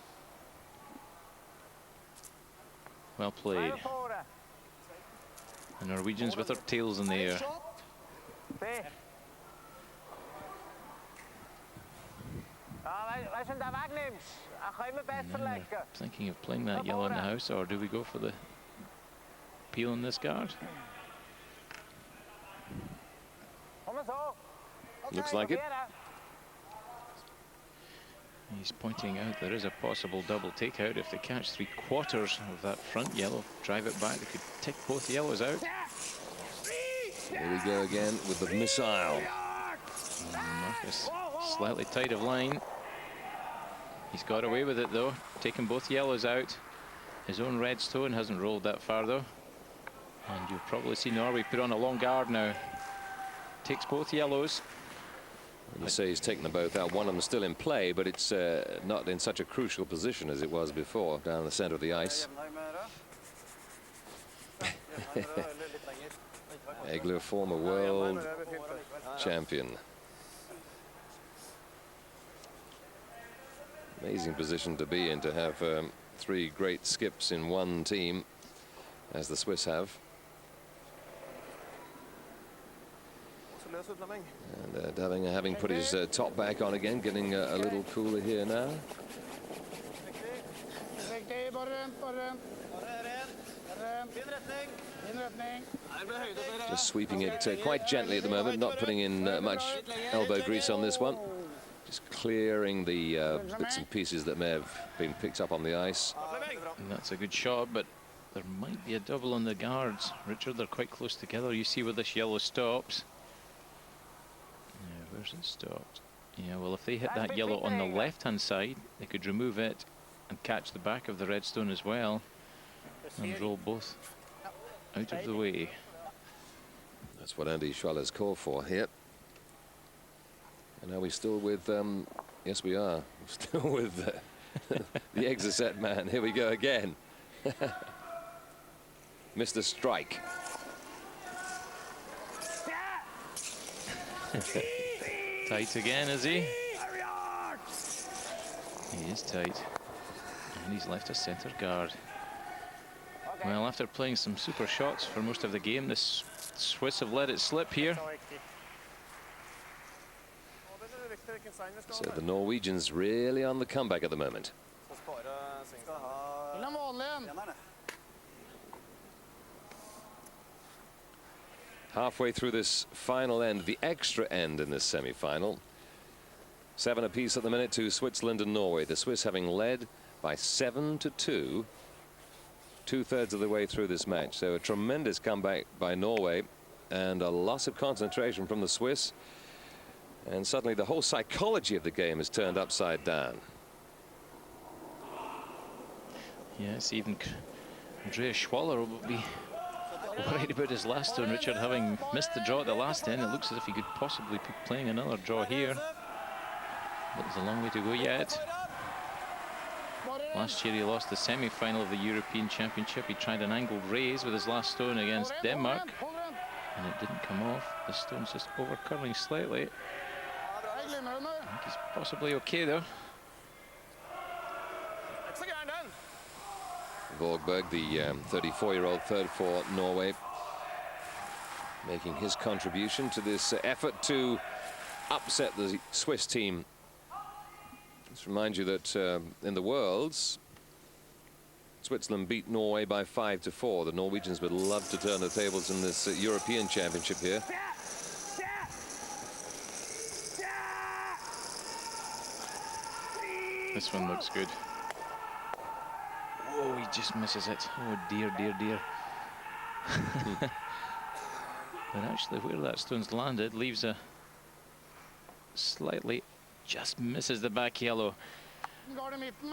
Well played. The Norwegians with their tails in the air. Thinking of playing that yellow in the house, or do we go for the peel in this guard? Looks like it. He's pointing out there is a possible double takeout if they catch 3/4 of that front yellow, drive it back. They could take both yellows out. Here we go again with the missile. And Marcus slightly tight of line. He's got away with it though, taking both yellows out. His own red stone hasn't rolled that far though. And you'll probably see Norway put on a long guard now. Takes both yellows. You say he's taken them both out. One of them still in play, but it's not in such a crucial position as it was before, down the center of the ice. Egler, former world champion. Amazing position to be in, to have 3 great skips in one team, as the Swiss have. And having put his top back on again, getting a little cooler here now. Just sweeping it quite gently at the moment, not putting in much elbow grease on this one. Just clearing the bits and pieces that may have been picked up on the ice. And that's a good shot, but there might be a double on the guards. Richard, they're quite close together. You see where this yellow stops. Yeah, where's it stopped? Yeah, well, if they hit that yellow on the left-hand side, they could remove it and catch the back of the red stone as well and roll both out of the way. That's what Andy Schwaller's called for here. And are we still with, yes we are, still with the Exocet man. Here we go again. Mr. Strike. Tight again, is he? He is tight. And he's left a centre guard. Well, after playing some super shots for most of the game, the Swiss have let it slip here. So the Norwegians really on the comeback at the moment. Halfway through this final end, the extra end in this semi-final. 7 apiece at the minute to Switzerland and Norway. The Swiss having led by 7-2, 2/3 of the way through this match. So a tremendous comeback by Norway and a loss of concentration from the Swiss. And suddenly the whole psychology of the game is turned upside down. Yes, even Andreas Schwaller will be worried about his last stone. Richard, having missed the draw at the last end, it looks as if he could possibly be playing another draw here. But there's a long way to go yet. Last year he lost the semi-final of the European Championship. He tried an angled raise with his last stone against Denmark, and it didn't come off. The stone's just over-curling slightly. I think he's possibly okay though. Vågberg, the 34-year-old third for Norway, making his contribution to this effort to upset the Swiss team. Let's remind you that in the Worlds, Switzerland beat Norway by 5-4. The Norwegians would love to turn the tables in this European Championship here. This one looks good. Whoa, he just misses it. Oh dear, dear, dear. But actually where that stone's landed leaves a slightly, just misses the back yellow.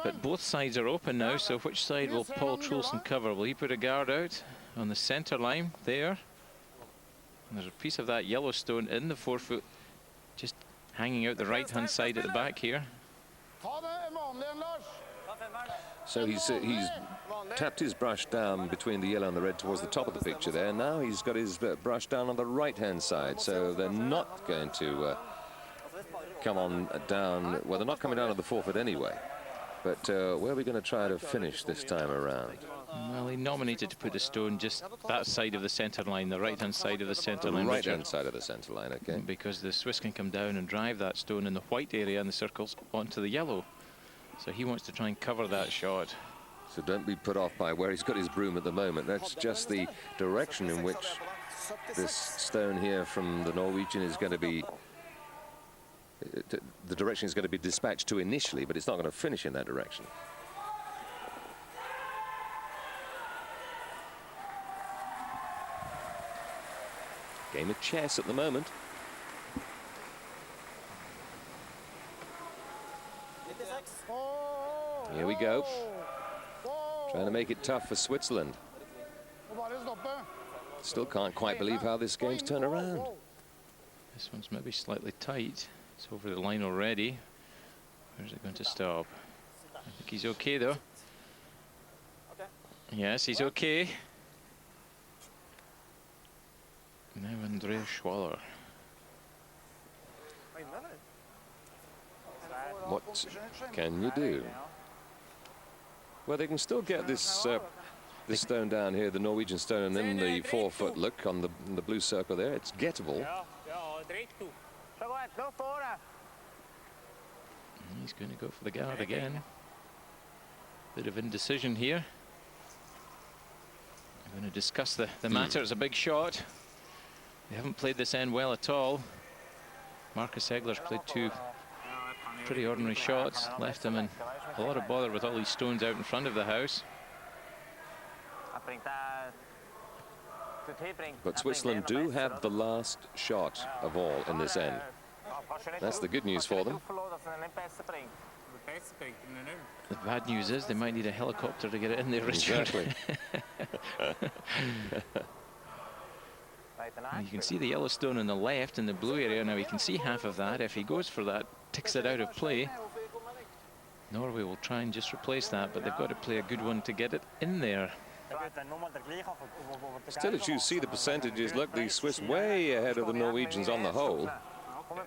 But both sides are open now, so which side will Paul Trulsen cover? Will he put a guard out on the centre line there? And there's a piece of that yellow stone in the forefoot, just hanging out the right-hand side at the back here. So he's tapped his brush down between the yellow and the red towards the top of the picture there. Now he's got his brush down on the right-hand side, so they're not going to come on down. Well, they're not coming down to the forefoot anyway. But where are we going to try to finish this time around? Well, he nominated to put the stone just that side of the centre line, the right-hand side of the centre line. The right-hand side of the centre line, okay. Because the Swiss can come down and drive that stone in the white area in the circles onto the yellow. So he wants to try and cover that shot. So don't be put off by where he's got his broom at the moment. That's just the direction in which this stone here from the Norwegian is going to be, the direction is going to be dispatched to initially, but it's not going to finish in that direction. Game of chess at the moment. Here we go. Trying to make it tough for Switzerland. Still can't quite believe how this game's turned around. This one's maybe slightly tight. It's over the line already. Where's it going to stop? I think he's okay though. Yes, he's okay. Now Andreas Schwaller. What can you do? Well, they can still get this this stone down here, the Norwegian stone, and then the forefoot look on the blue circle there. It's gettable. He's going to go for the guard again. Bit of indecision here. I'm going to discuss the matter. It's a big shot. They haven't played this end well at all. Marcus Egler's played two pretty ordinary shots, left him in a lot of bother with all these stones out in front of the house. But Switzerland do have the last shot of all in this end. That's the good news for them. The bad news is they might need a helicopter to get it in there, Richard. Exactly. And you can see the yellow stone on the left in the blue area. Now he can see half of that. If he goes for that, ticks it out of play. Norway will try and just replace that, but they've got to play a good one to get it in there. Still, as you see the percentages, look, the Swiss way ahead of the Norwegians on the whole.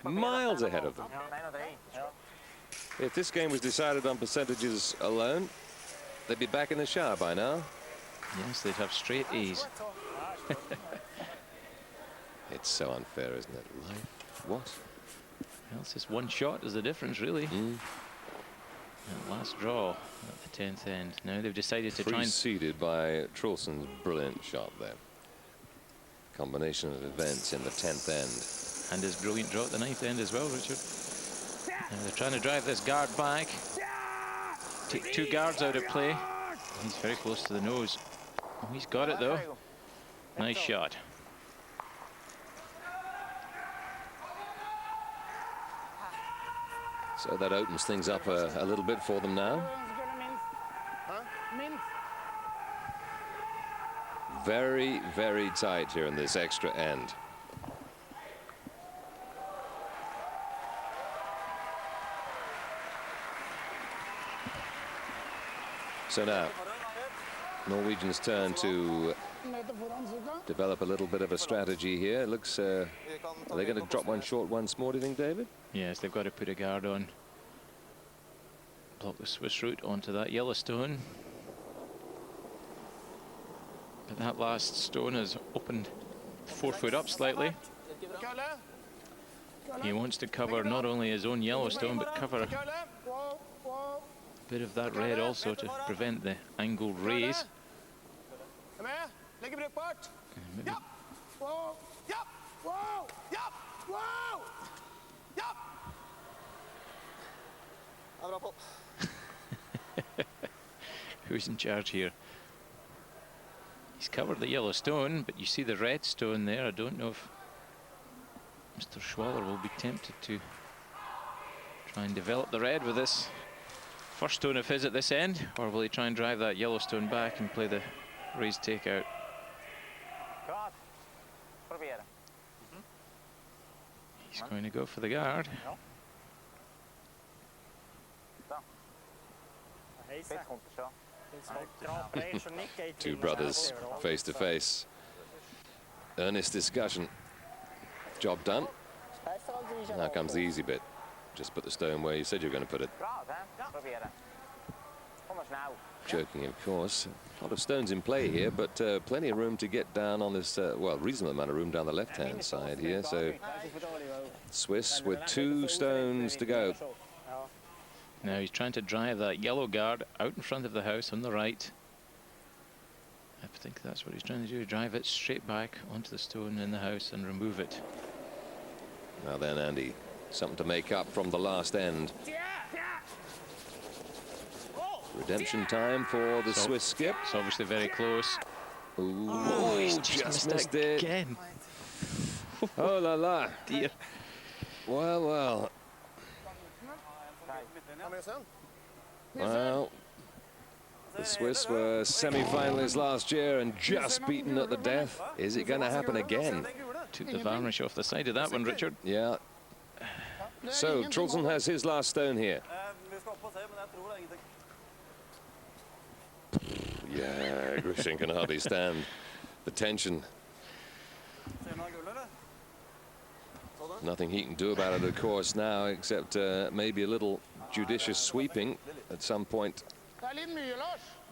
Miles ahead of them. If this game was decided on percentages alone, they'd be back in the shower by now. Yes, they'd have straight A's. It's so unfair, isn't it? Life. What? Well, it's just one shot is the difference, really. That last draw at the 10th end. Now they've decided to try and... Preceded by Trulsen's brilliant shot there. Combination of events in the 10th end. And his brilliant draw at the 9th end as well, Richard. Now they're trying to drive this guard back. Take two guards out of play. He's very close to the nose. Oh, he's got it, though. Nice shot. So that opens things up a little bit for them now. Very, very tight here in this extra end. So now, Norwegians turn to develop a little bit of a strategy here. It looks, are they going to drop one short once more, do you think, David? Yes, they've got to put a guard on. Block the Swiss route onto that yellow stone. But that last stone has opened 4 foot up slightly. He wants to cover not only his own yellow stone, but cover a bit of that red also to prevent the angled raise. Maybe who's in charge here? He's covered the yellow stone, but you see the red stone there. I don't know if Mr. Schwaller will be tempted to try and develop the red with this first stone of his at this end, or will he try and drive that yellow stone back and play the raised takeout? He's going to go for the guard. Two brothers face to face. Earnest discussion. Job done. Now comes the easy bit. Just put the stone where you said you were going to put it. Joking, of course. A lot of stones in play here, but plenty of room to get down on this, well, reasonable amount of room down the left-hand side here. So Swiss with 2 stones to go. Now he's trying to drive that yellow guard out in front of the house on the right. I think that's what he's trying to do, drive it straight back onto the stone in the house and remove it. Now then, Andy, something to make up from the last end. Redemption time for the Swiss skip. It's obviously very close. Ooh, oh, he's just missed it again. Oh la la. Dear. Well, well. Well, the Swiss were semi-finalists last year and just beaten at the death. Is it going to happen again? Took the varnish off the side of that one, Richard. Yeah. So Trulsen has his last stone here. Yeah, Grushin can hardly stand the tension. Nothing he can do about it, of course, now, except maybe a little judicious sweeping at some point.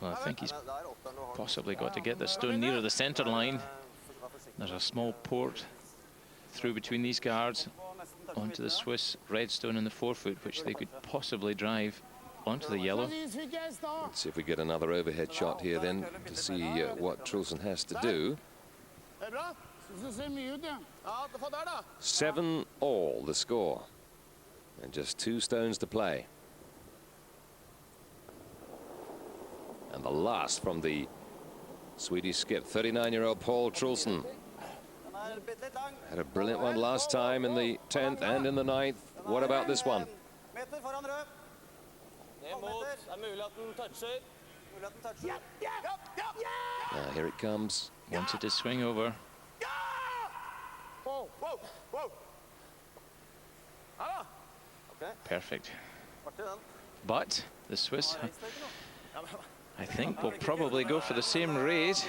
Well, I think he's possibly got to get the stone nearer the center line. There's a small port through between these guards onto the Swiss red stone in the forefoot, which they could possibly drive onto the yellow. Let's see if we get another overhead shot here then to see what Trulsen has to do. 7-all the score, and just 2 stones to play. And the last from the Swedish skip, 39-year-old Paul Trulsen. Had a brilliant one last time in the 10th and in the 9th. What about this one? Here it comes. Wanted to swing over. Perfect. But the Swiss, I think, will probably go for the same raise.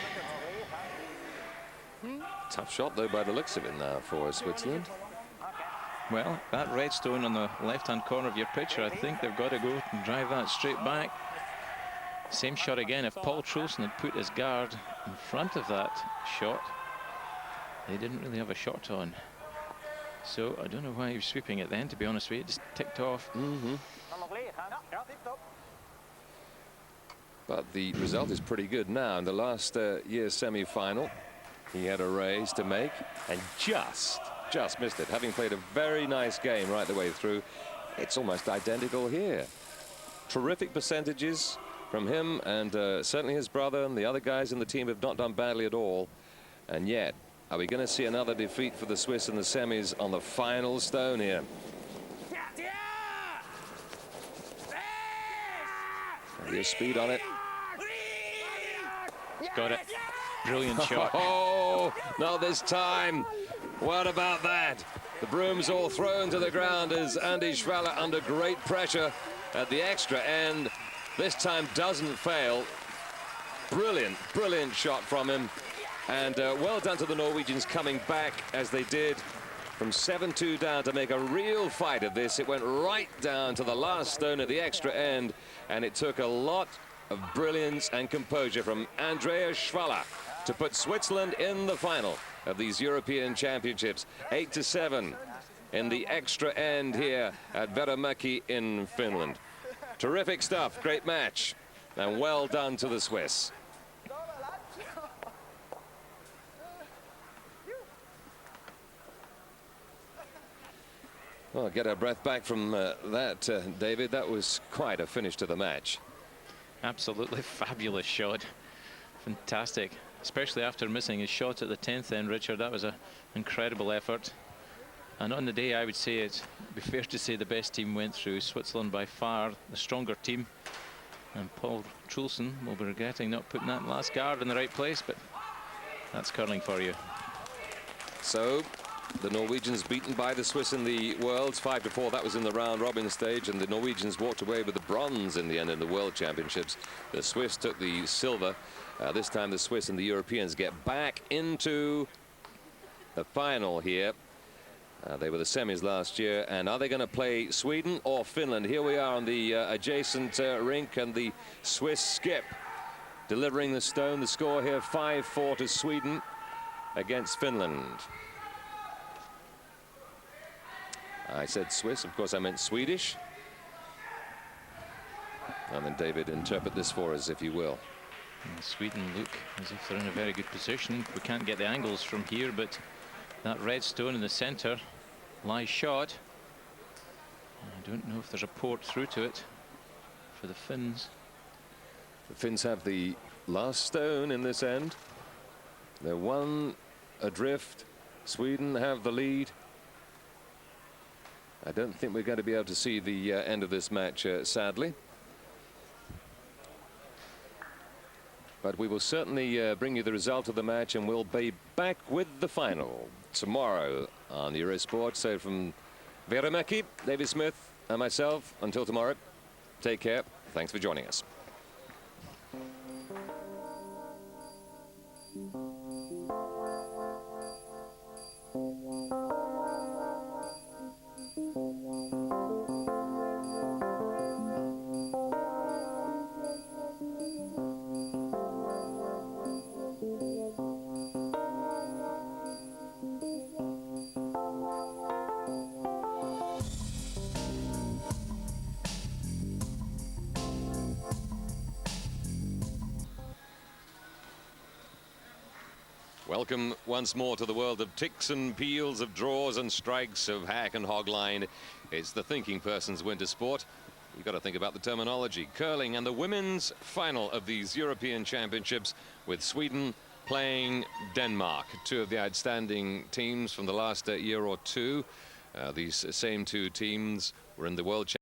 Tough shot, though, by the looks of it now for Switzerland. Well, that red stone on the left-hand corner of your picture, I think they've got to go and drive that straight back. Same shot again. If Paul Trulsen had put his guard in front of that shot, they didn't really have a shot on. So I don't know why he was sweeping it then, to be honest with you. It just ticked off. But the result is pretty good now. In the last year's semi-final, he had a raise to make and just missed it. Having played a very nice game right the way through, it's almost identical here. Terrific percentages from him, and certainly his brother and the other guys in the team have not done badly at all. And yet, are we going to see another defeat for the Swiss in the semis on the final stone here? Your speed on it. Got it. Brilliant shot. Oh, not this time. What about that? The broom's all thrown to the ground as Andy Schwaller, under great pressure at the extra end, this time doesn't fail. Brilliant, brilliant shot from him. And well done to the Norwegians coming back as they did from 7-2 down to make a real fight of this. It went right down to the last stone at the extra end, and it took a lot of brilliance and composure from Andreas Schwaller to put Switzerland in the final of these European Championships. 8-7 in the extra end here at Vierumäki in Finland. Terrific stuff, great match, and well done to the Swiss. Well, get our breath back from that, David. That was quite a finish to the match. Absolutely fabulous shot. Fantastic. Especially after missing his shot at the 10th end, Richard. That was an incredible effort. And on the day, I would say it'd be fair to say the best team went through. Switzerland by far the stronger team. And Paul Trulsen will be regretting not putting that last guard in the right place, but that's curling for you. So the Norwegians beaten by the Swiss in the Worlds 5-4. That was in the round robin stage, and the Norwegians walked away with the bronze in the end in the World Championships. The Swiss took the silver. This time the Swiss and the Europeans get back into the final here. They were the semis last year, and are they going to play Sweden or Finland? Here we are on the adjacent rink, and the Swiss skip delivering the stone. The score here 5-4 to Sweden against Finland. I said Swiss, of course I meant Swedish. And then David, interpret this for us, if you will. And Sweden look as if they're in a very good position. We can't get the angles from here, but that red stone in the center lies shot. I don't know if there's a port through to it for the Finns. The Finns have the last stone in this end. They're one adrift. Sweden have the lead. I don't think we're going to be able to see the end of this match, sadly. But we will certainly bring you the result of the match, and we'll be back with the final tomorrow on Eurosport. So from Vierumäki, David Smith and myself, until tomorrow, take care. Thanks for joining us. Welcome once more to the world of ticks and peels, of draws and strikes, of hack and hog line. It's the thinking person's winter sport. You've got to think about the terminology. Curling and the women's final of these European Championships, with Sweden playing Denmark, two of the outstanding teams from the last year or two. These same two teams were in the World Championship